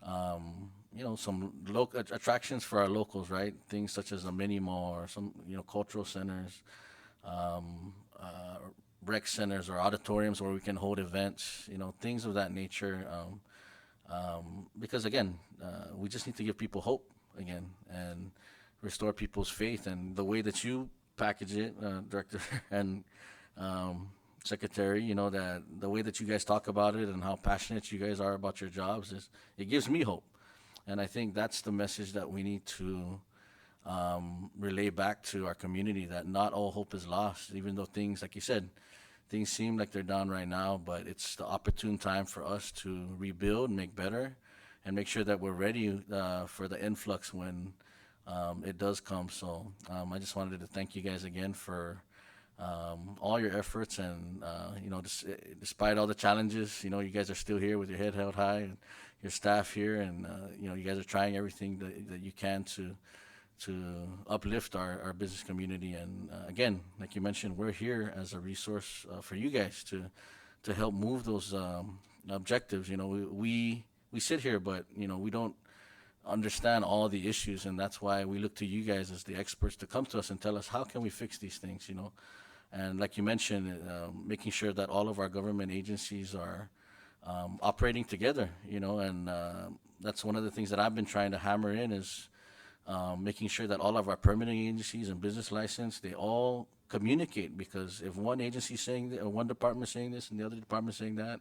S2: you know, some local attractions for our locals, right? Things such as a mini mall or some, you know, cultural centers, rec centers or auditoriums where we can hold events, you know, things of that nature. Because again, we just need to give people hope again and restore people's faith. And the way that you package it, Director and Secretary, you know, that the way that you guys talk about it and how passionate you guys are about your jobs, it gives me hope. And I think that's the message that we need to relay back to our community, that not all hope is lost, even though things, like you said, things seem like they're down right now, but it's the opportune time for us to rebuild, make better, and make sure that we're ready for the influx when it does come. So I just wanted to thank you guys again for all your efforts, and you know, despite all the challenges, you know, you guys are still here with your head held high, and your staff here, and you know, you guys are trying everything that you can to uplift our business community. And again, like you mentioned, we're here as a resource for you guys to help move those objectives. You know, we sit here, but you know, we don't understand all the issues, and that's why we look to you guys as the experts to come to us and tell us how can we fix these things. You know, and like you mentioned, making sure that all of our government agencies are operating together. You know, and that's one of the things that I've been trying to hammer in is making sure that all of our permitting agencies and business license, they all communicate, because if one agency is saying that, or one department saying this and the other department saying that,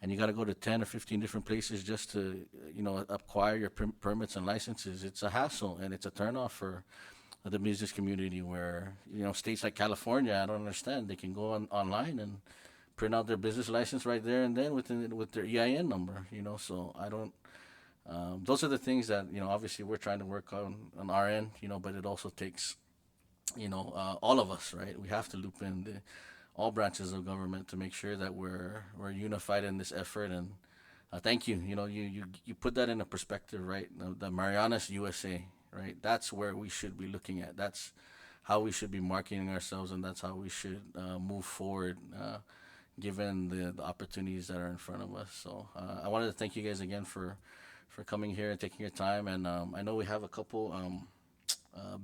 S2: and you got to go to 10 or 15 different places just to, you know, acquire your permits and licenses, it's a hassle and it's a turnoff for the business community. Where, you know, states like California, I don't understand, they can go online and print out their business license right there and then with their EIN number. So I don't. Those are the things that obviously we're trying to work on our end. But it also takes all of us, right? We have to loop in all branches of government to make sure that we're unified in this effort. And thank you. You put that in a perspective, right? The Marianas USA, right? That's where we should be looking at. That's how we should be marketing ourselves, and that's how we should move forward, given the opportunities that are in front of us. So I wanted to thank you guys again for coming here and taking your time. And I know we have a couple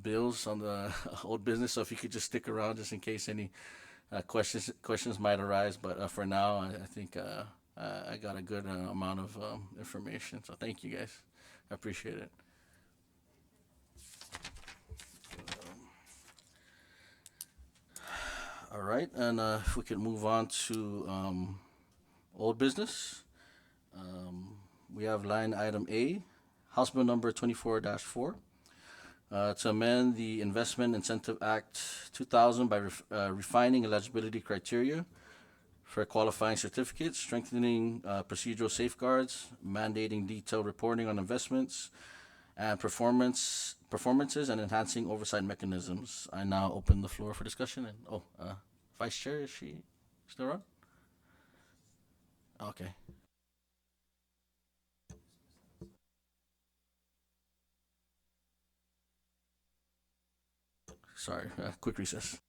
S2: bills on the old business, so if you could just stick around just in case any questions might arise. But for now, I think I got a good amount of information. So thank you guys. I appreciate it. All right, and if we could move on to old business. We have line item A, House Bill number 24-4, to amend the Investment Incentive Act 2000 by refining eligibility criteria for qualifying certificates, strengthening procedural safeguards, mandating detailed reporting on investments and performances, and enhancing oversight mechanisms. I now open the floor for discussion. And Vice Chair, is she still on? Okay. Sorry, quick recess.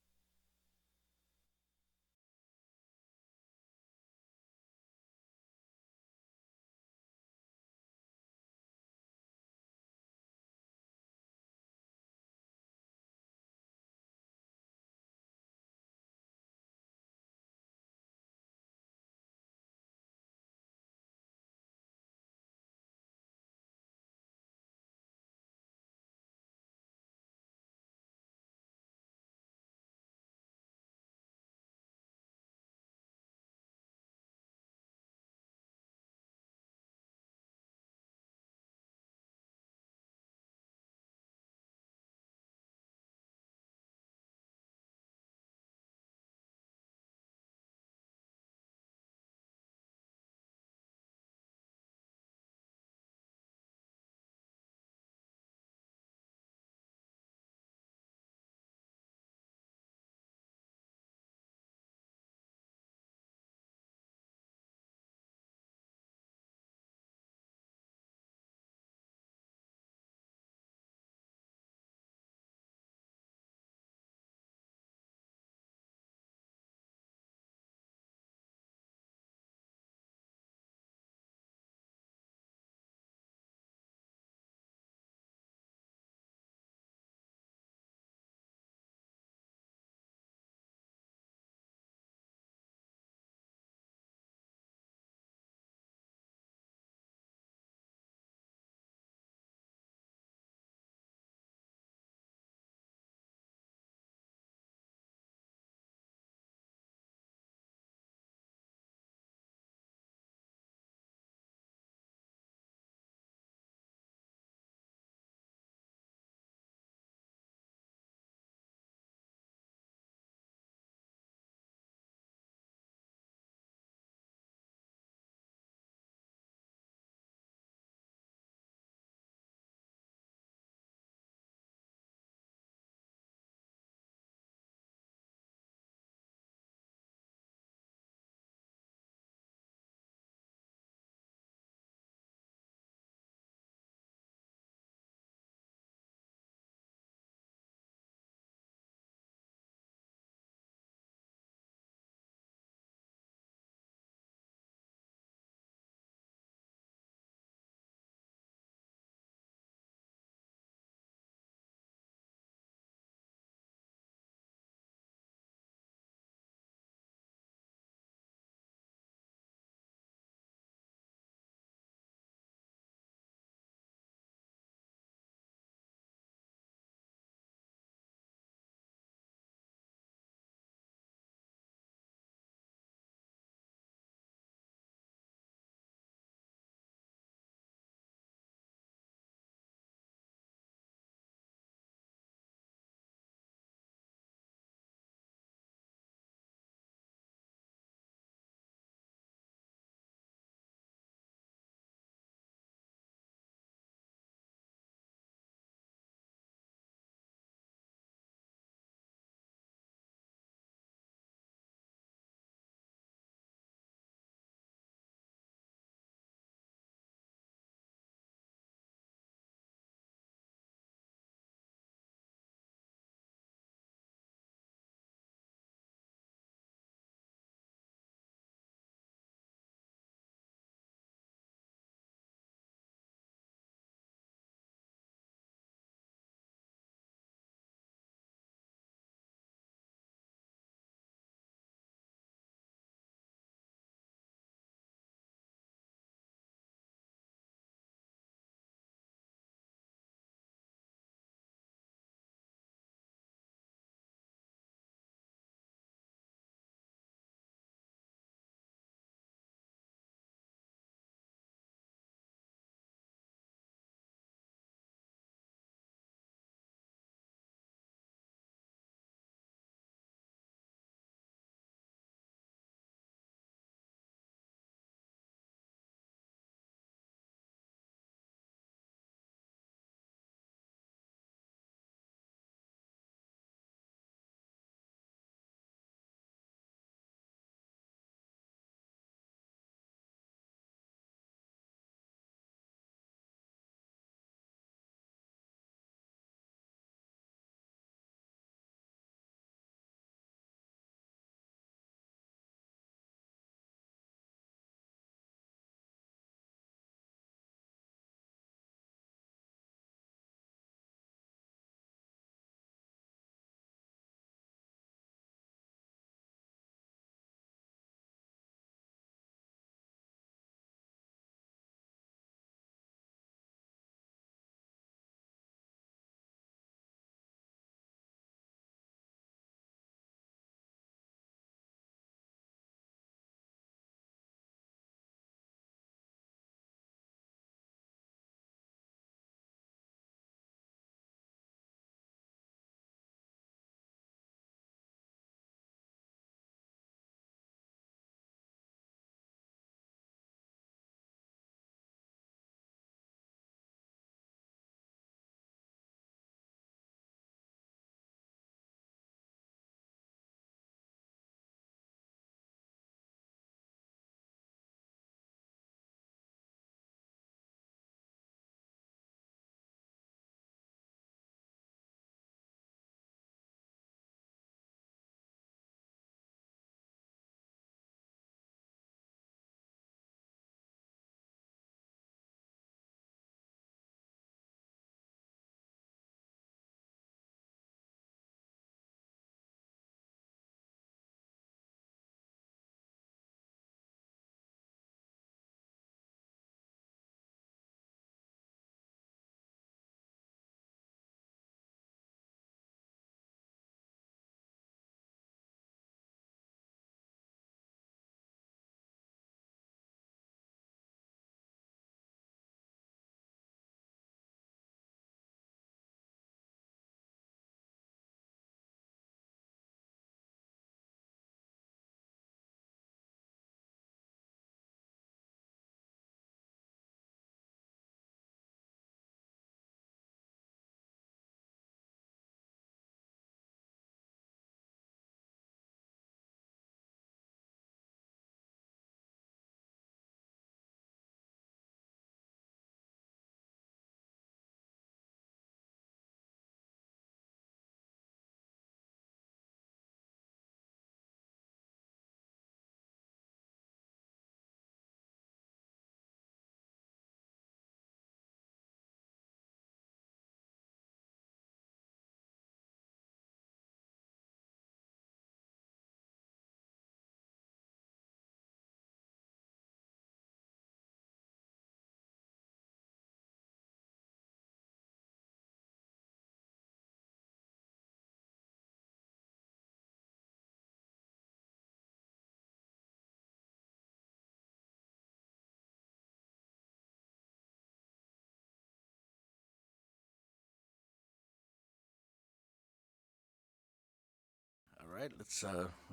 S2: right, let's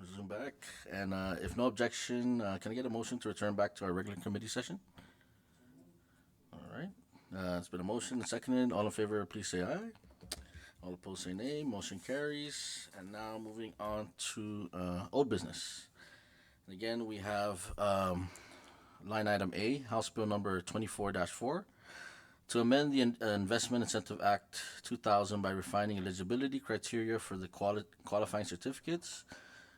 S2: resume back. And if no objection, can I get a motion to return back to our regular committee session? All right. It's been a motion and seconded. All in favor, please say aye. All opposed, say nay. Motion carries. And now moving on to old business. And again, we have line item A, House Bill number 24-4, to amend the Investment Incentive Act 2000 by refining eligibility criteria for the qualifying certificates,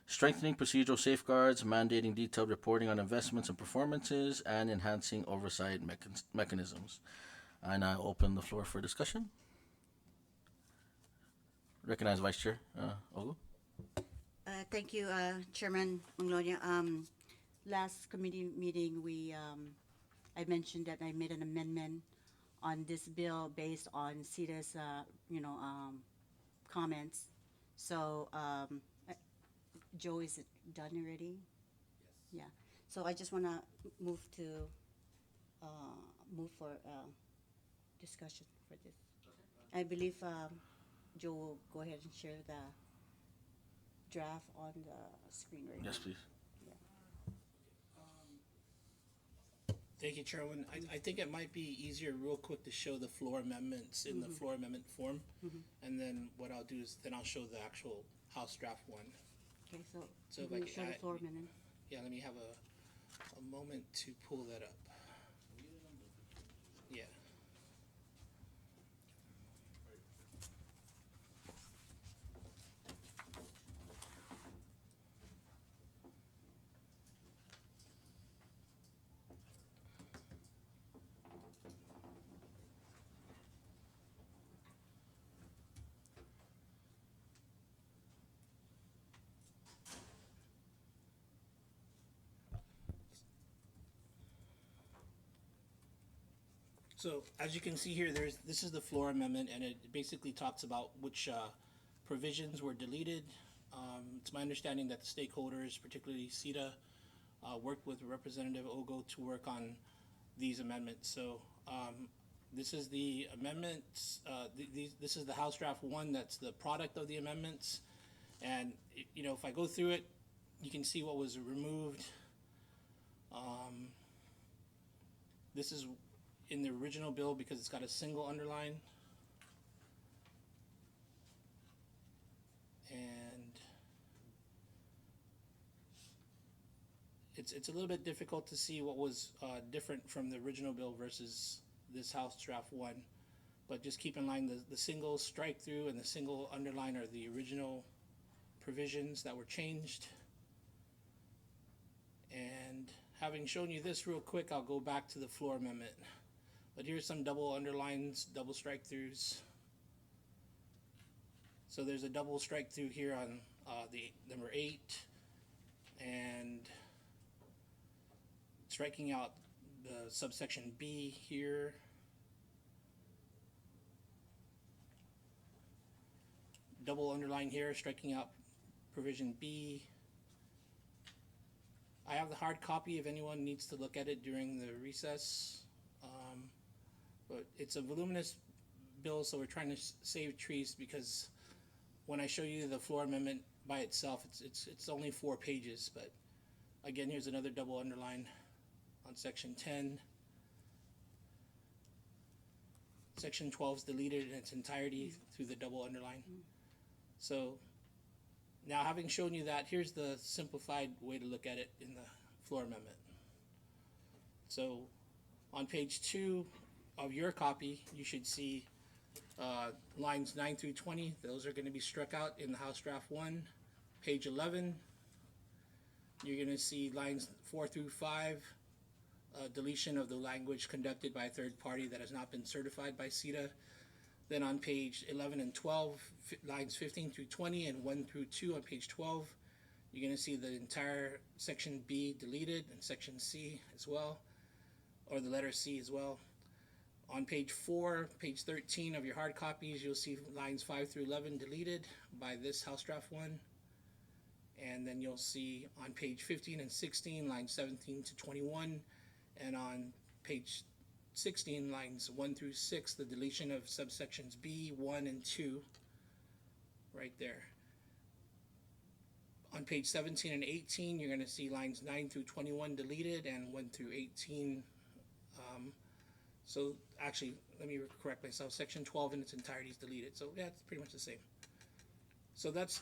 S2: strengthening procedural safeguards, mandating detailed reporting on investments and performances, and enhancing oversight mechanisms. And I open the floor for discussion. Recognize Vice Chair Ogo.
S7: Thank you, Chairman Manglonia. Last committee meeting, I mentioned that I made an amendment on this bill based on CETA's, comments. So, Joe, is it done already? Yes. Yeah. So I just want to move for discussion for this. I believe Joe will go ahead and share the draft on the screen right now.
S2: Yes, please.
S5: Thank you, Chairman. I think it might be easier real quick to show the floor amendments in the floor amendment form. And then what I'll do is then I'll show the actual House draft one.
S7: Okay, so
S5: So if
S7: we
S5: I
S7: show
S5: ca-
S7: the floor amendment.
S5: Yeah, let me have a moment to pull that up. Yeah. So as you can see here, this is the floor amendment, and it basically talks about which provisions were deleted. It's my understanding that the stakeholders, particularly CETA, worked with Representative Ogo to work on these amendments. So this is the amendments. This is the House Draft 1. That's the product of the amendments. And if I go through it, you can see what was removed. This is in the original bill because it's got a single underline. And it's a little bit difficult to see what was different from the original bill versus this House Draft 1. But just keep in mind the single strike through and the single underline are the original provisions that were changed. And having shown you this real quick, I'll go back to the floor amendment. But here's some double underlines, double strike throughs. So there's a double strike through here on the number 8, and striking out the subsection B here. Double underline here, striking out provision B. I have the hard copy if anyone needs to look at it during the recess. But it's a voluminous bill, so we're trying to save trees because when I show you the floor amendment by itself, it's only 4 pages. But again, here's another double underline on section 10. Section 12 is deleted in its entirety through the double underline. So now, having shown you that, here's the simplified way to look at it in the floor amendment. So on page 2 of your copy, you should see lines 9 through 20. Those are going to be struck out in the House Draft 1. Page 11, you're going to see lines 4 through 5, deletion of the language conducted by a third party that has not been certified by CETA. Then on page 11 and 12, lines 15 through 20 and 1 through 2 on page 12, you're going to see the entire section B deleted and section C as well, or the letter C as well. On page 4, page 13 of your hard copies, you'll see lines 5 through 11 deleted by this House Draft 1. And then you'll see on page 15 and 16, lines 17 to 21. And on page 16, lines 1 through 6, the deletion of subsections B, 1, and 2, right there.
S8: On page 17 and 18, you're gonna see lines 9 through 21 deleted and 1 through 18. So actually, let me correct myself, section 12 in its entirety is deleted, so yeah, it's pretty much the same. So that's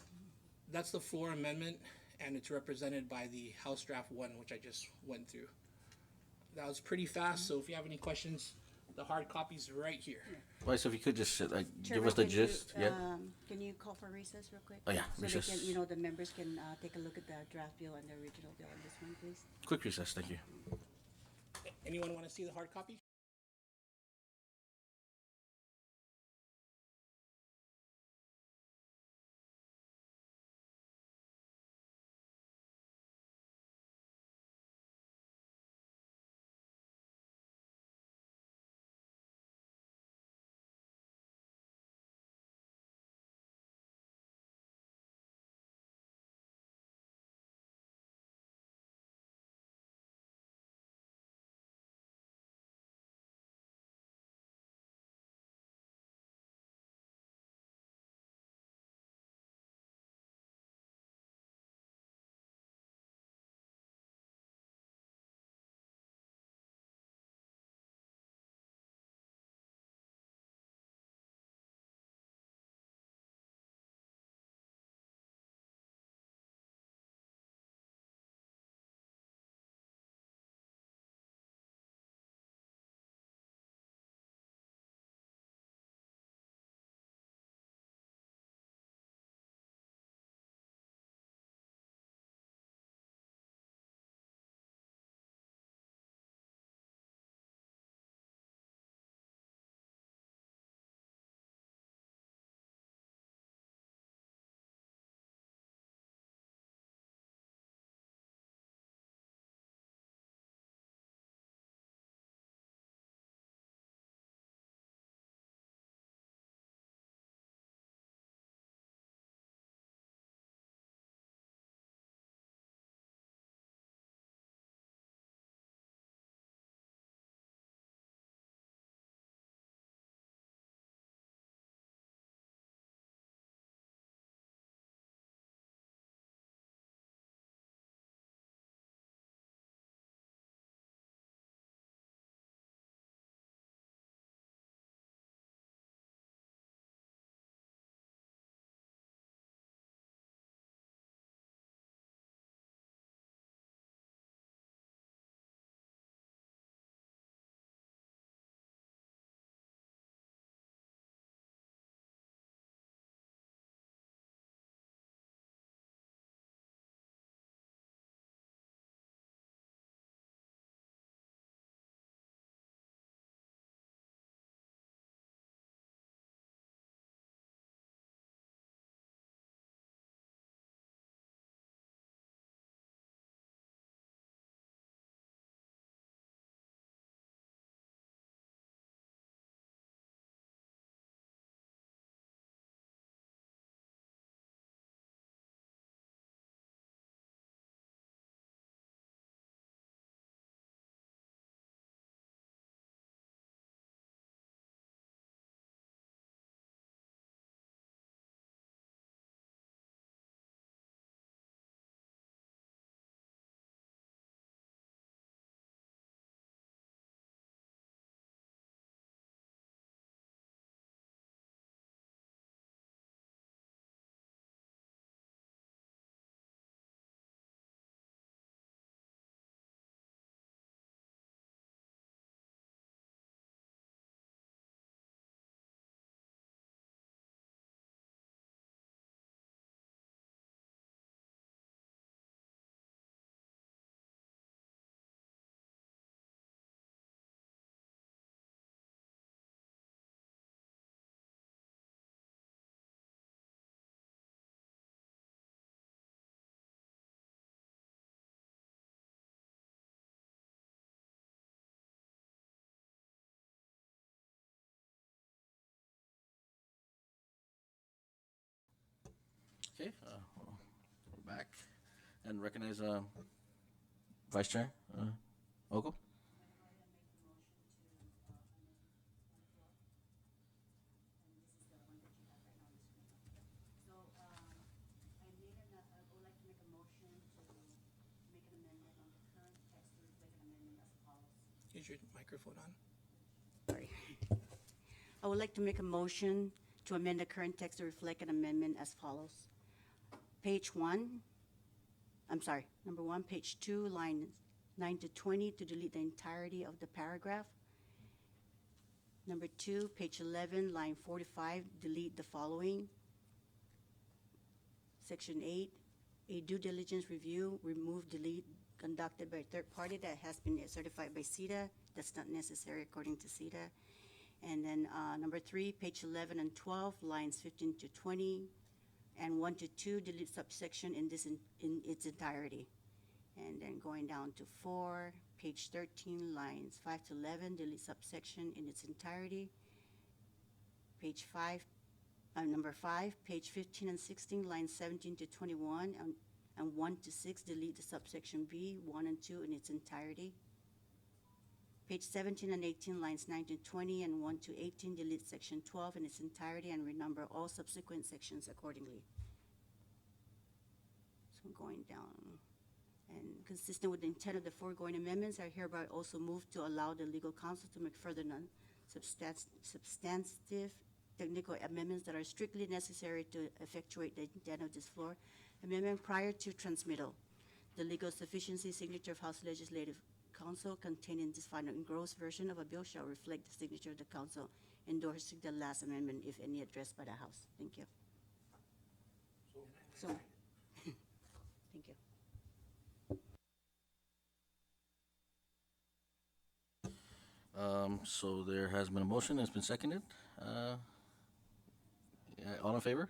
S8: the floor amendment, and it's represented by the House Draft 1, which I just went through. That was pretty fast, so if you have any questions, the hard copy's right here.
S2: Well, so if you could just like give
S7: Chairman,
S2: us the
S7: can you,
S2: gist, yeah.
S7: Can you call for recess real quick?
S2: Oh, yeah,
S7: So
S2: recess.
S7: they can, you know, the members can take a look at the draft bill and the original bill on this one, please.
S2: Quick recess, thank you.
S8: Anyone want to see the hard copy?
S2: Okay, we're back and recognize Vice Chair Ogle.
S7: So, I would like to make a
S8: Is your microphone on?
S7: Sorry. I would like to make a motion to amend the current text to reflect an amendment as follows. Number one, page 2, line 9 to 20, to delete the entirety of the paragraph. Number 2, page 11, line 45, delete the following. Section 8, a due diligence review, remove, delete, conducted by a third party that has been certified by CETA. That's not necessary according to CETA. And then number 3, page 11 and 12, lines 15 to 20, and 1 to 2, delete subsection in its entirety. And then going down to 4, page 13, lines 5 to 11, delete subsection in its entirety. Page 5, number 5, page 15 and 16, lines 17 to 21, and 1 to 6, delete the subsection B, 1 and 2 in its entirety. Page 17 and 18, lines 9 to 20, and 1 to 18, delete section 12 in its entirety and renumber all subsequent sections accordingly. So going down. And consistent with the intent of the foregoing amendments, I hereby also move to allow the legal counsel to make further substantive technical amendments that are strictly necessary to effectuate the intent of this floor amendment prior to transmittal. The legal sufficiency signature of House Legislative Council contained in this final engrossed version of a bill shall reflect the signature of the council endorsing the last amendment, if any, addressed by the House. Thank you. So, thank you.
S2: So there has been a motion, it's been seconded. Yeah, all in favor?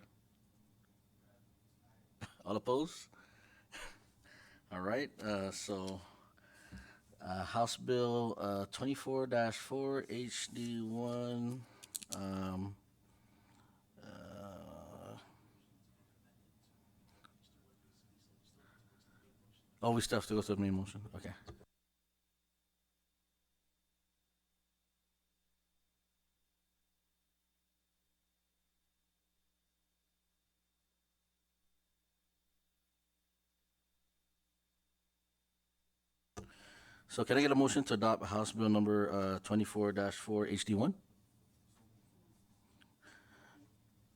S2: All opposed? All right, House Bill 24-4 HD1. Oh, we still have to go through the main motion. Okay. So can I get a motion to adopt House Bill number 24-4 HD1?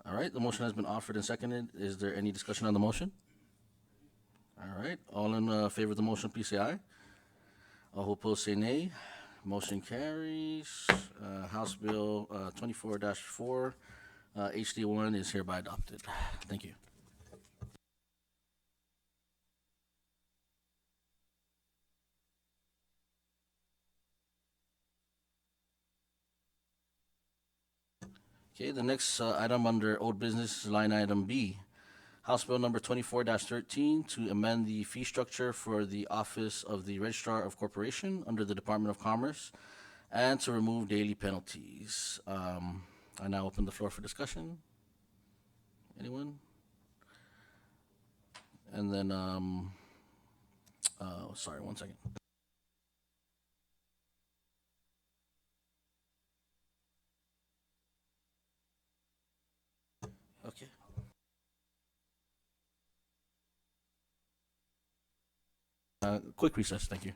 S2: All right, the motion has been offered and seconded. Is there any discussion on the motion? All right, all in favor of the motion, please say aye. All who oppose say nay. Motion carries. House Bill 24-4 HD1 is hereby adopted. Thank you. Okay, the next item under old business is line item B. House Bill number 24-13 to amend the fee structure for the Office of the Registrar of Corporation under the Department of Commerce and to remove daily penalties. I now open the floor for discussion. Anyone? And then, sorry, 1 second. Okay. Quick recess, thank you.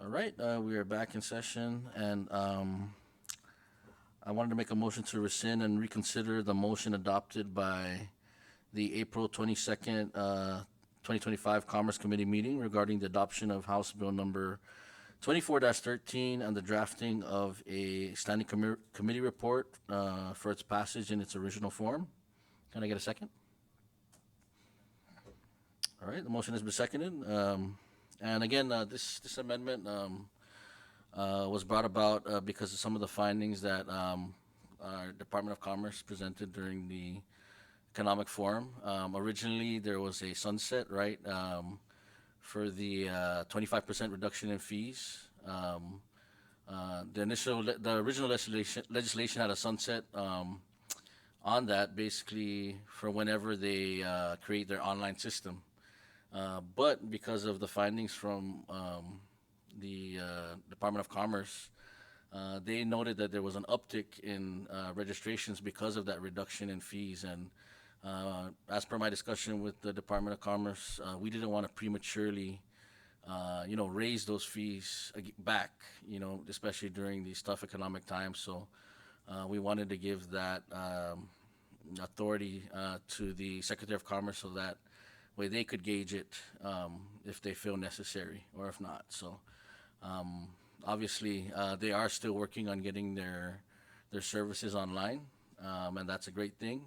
S2: All right, we are back in session, and I wanted to make a motion to rescind and reconsider the motion adopted by the April 22nd, 2025 Commerce Committee meeting regarding the adoption of House Bill number 24-13 and the drafting of a standing committee report for its passage in its original form. Can I get a second? All right, the motion has been seconded. And again, this amendment was brought about because of some of the findings that our Department of Commerce presented during the economic forum. Originally, there was a sunset, right, for the 25% reduction in fees. The original legislation had a sunset on that, basically for whenever they create their online system. But because of the findings from the Department of Commerce, they noted that there was an uptick in registrations because of that reduction in fees. And as per my discussion with the Department of Commerce, we didn't want to prematurely, raise those fees back, especially during these tough economic times. So we wanted to give that authority to the Secretary of Commerce so that way they could gauge it if they feel necessary or if not. So obviously they are still working on getting their services online, and that's a great thing.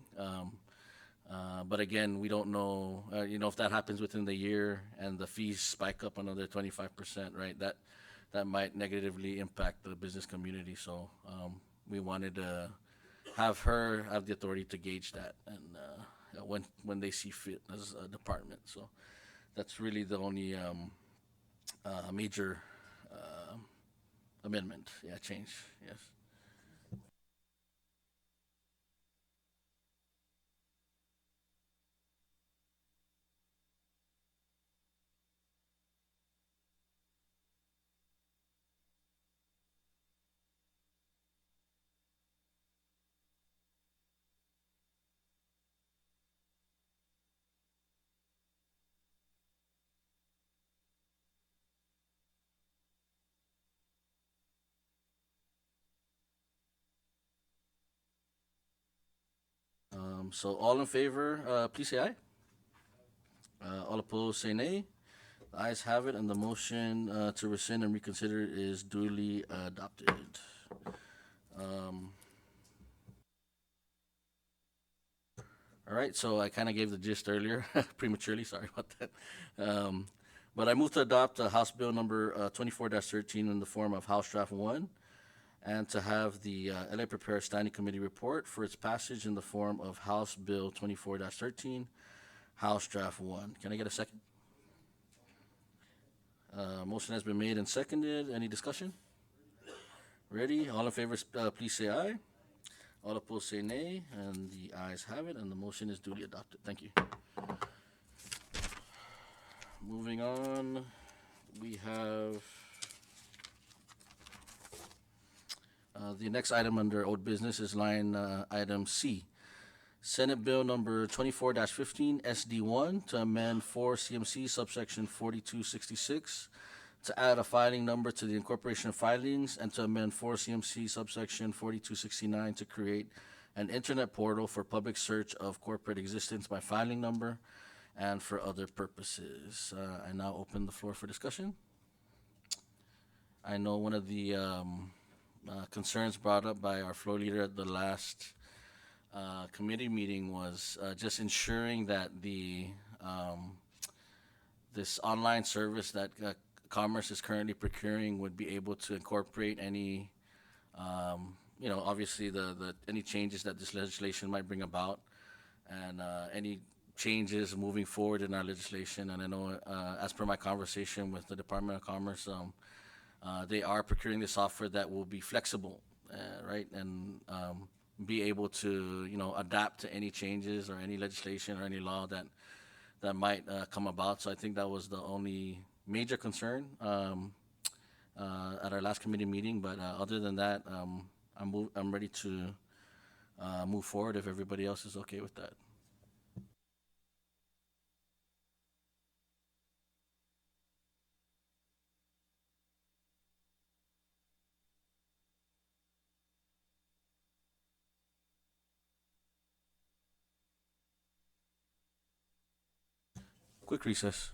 S2: But again, we don't know, if that happens within the year and the fees spike up another 25%, right? That might negatively impact the business community. So we wanted to have her have the authority to gauge that and when they see fit as a department. So that's really the only major amendment, change, yes. So all in favor, please say aye. All opposed, say nay. The ayes have it, and the motion to rescind and reconsider is duly adopted. All right, so I kind of gave the gist earlier, prematurely, sorry about that. But I move to adopt House Bill number 24-13 in the form of House Draft 1, and to have the LA prepare a standing committee report for its passage in the form of House Bill 24-13, House Draft 1. Can I get a second? Motion has been made and seconded. Any discussion? Ready? All in favor, please say aye. All opposed, say nay. And the ayes have it, and the motion is duly adopted. Thank you. Moving on, we have the next item under old business is line item C. Senate Bill number 24-15 SD1 to amend 4 CMC subsection 4266 to add a filing number to the incorporation of filings and to amend 4 CMC subsection 4269 to create an internet portal for public search of corporate existence by filing number and for other purposes. I now open the floor for discussion. I know one of the concerns brought up by our floor leader at the last committee meeting was just ensuring that this online service that Commerce is currently procuring would be able to incorporate any, obviously any changes that this legislation might bring about, and any changes moving forward in our legislation. And I know, as per my conversation with the Department of Commerce, they are procuring the software that will be flexible, right, and be able to, adapt to any changes or any legislation or any law that might come about. So I think that was the only major concern at our last committee meeting. But other than that, I'm ready to move forward if everybody else is okay with that. Quick recess.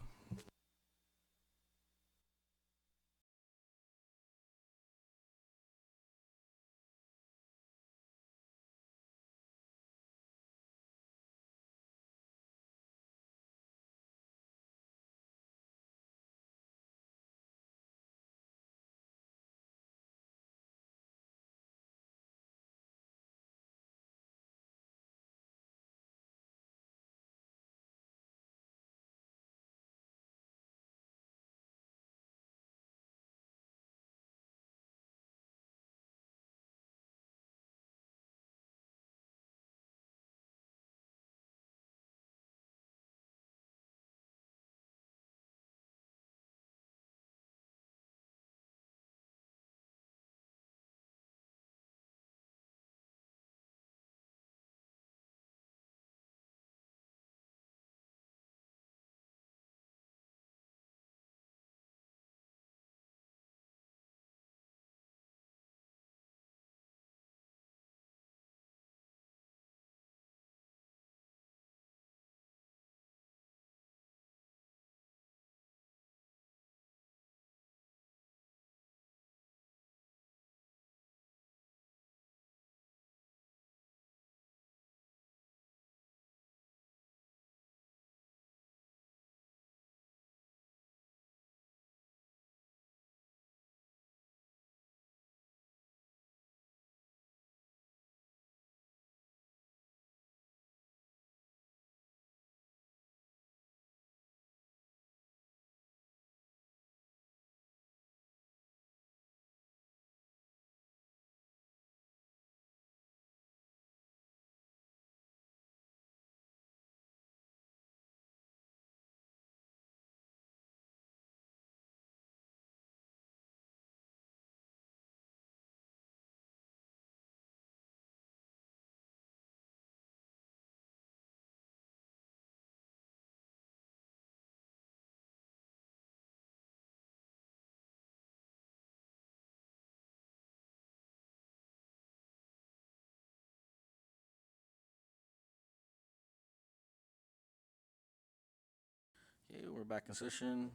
S2: Okay, we're back in session.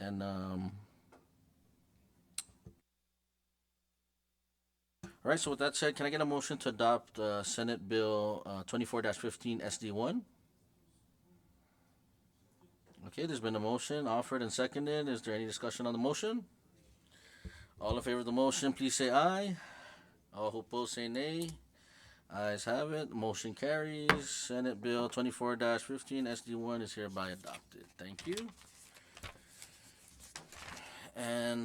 S2: And All right. So with that said, can I get a motion to adopt Senate Bill 24-15 SD1? Okay, there's been a motion offered and seconded. Is there any discussion on the motion? All in favor of the motion, please say aye. All who oppose say nay. Ayes have it. Motion carries. Senate Bill 24-15 SD1 is hereby adopted. Thank you. And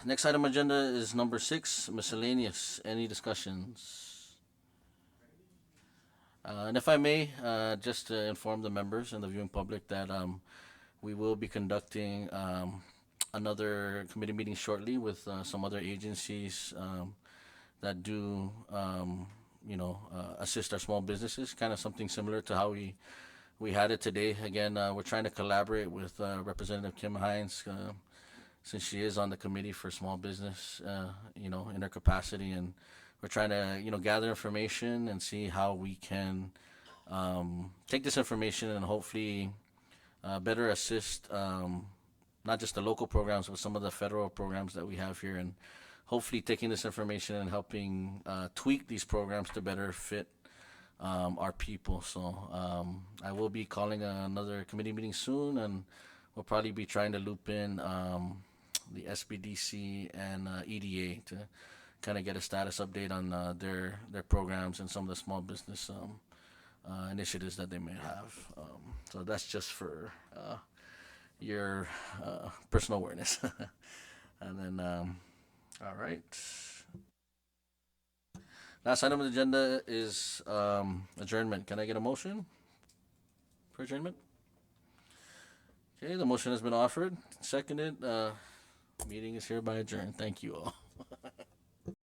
S2: next item agenda is number 6, miscellaneous. Any discussions? And if I may, just to inform the members and the viewing public that we will be conducting another committee meeting shortly with some other agencies that do, assist our small businesses. Kind of something similar to how we had it today. Again, we're trying to collaborate with Representative Kim Hines, since she is on the committee for small business, in her capacity, and we're trying to, gather information and see how we can take this information and hopefully better assist not just the local programs, but some of the federal programs that we have here, and hopefully taking this information and helping tweak these programs to better fit our people. So I will be calling another committee meeting soon, and we'll probably be trying to loop in the SBDC and EDA to kind of get a status update on their programs and some of the small business initiatives that they may have. So that's just for your personal awareness. And then, all right. Last item on the agenda is adjournment. Can I get a motion for adjournment? Okay, the motion has been offered, seconded. Meeting is hereby adjourned. Thank you all.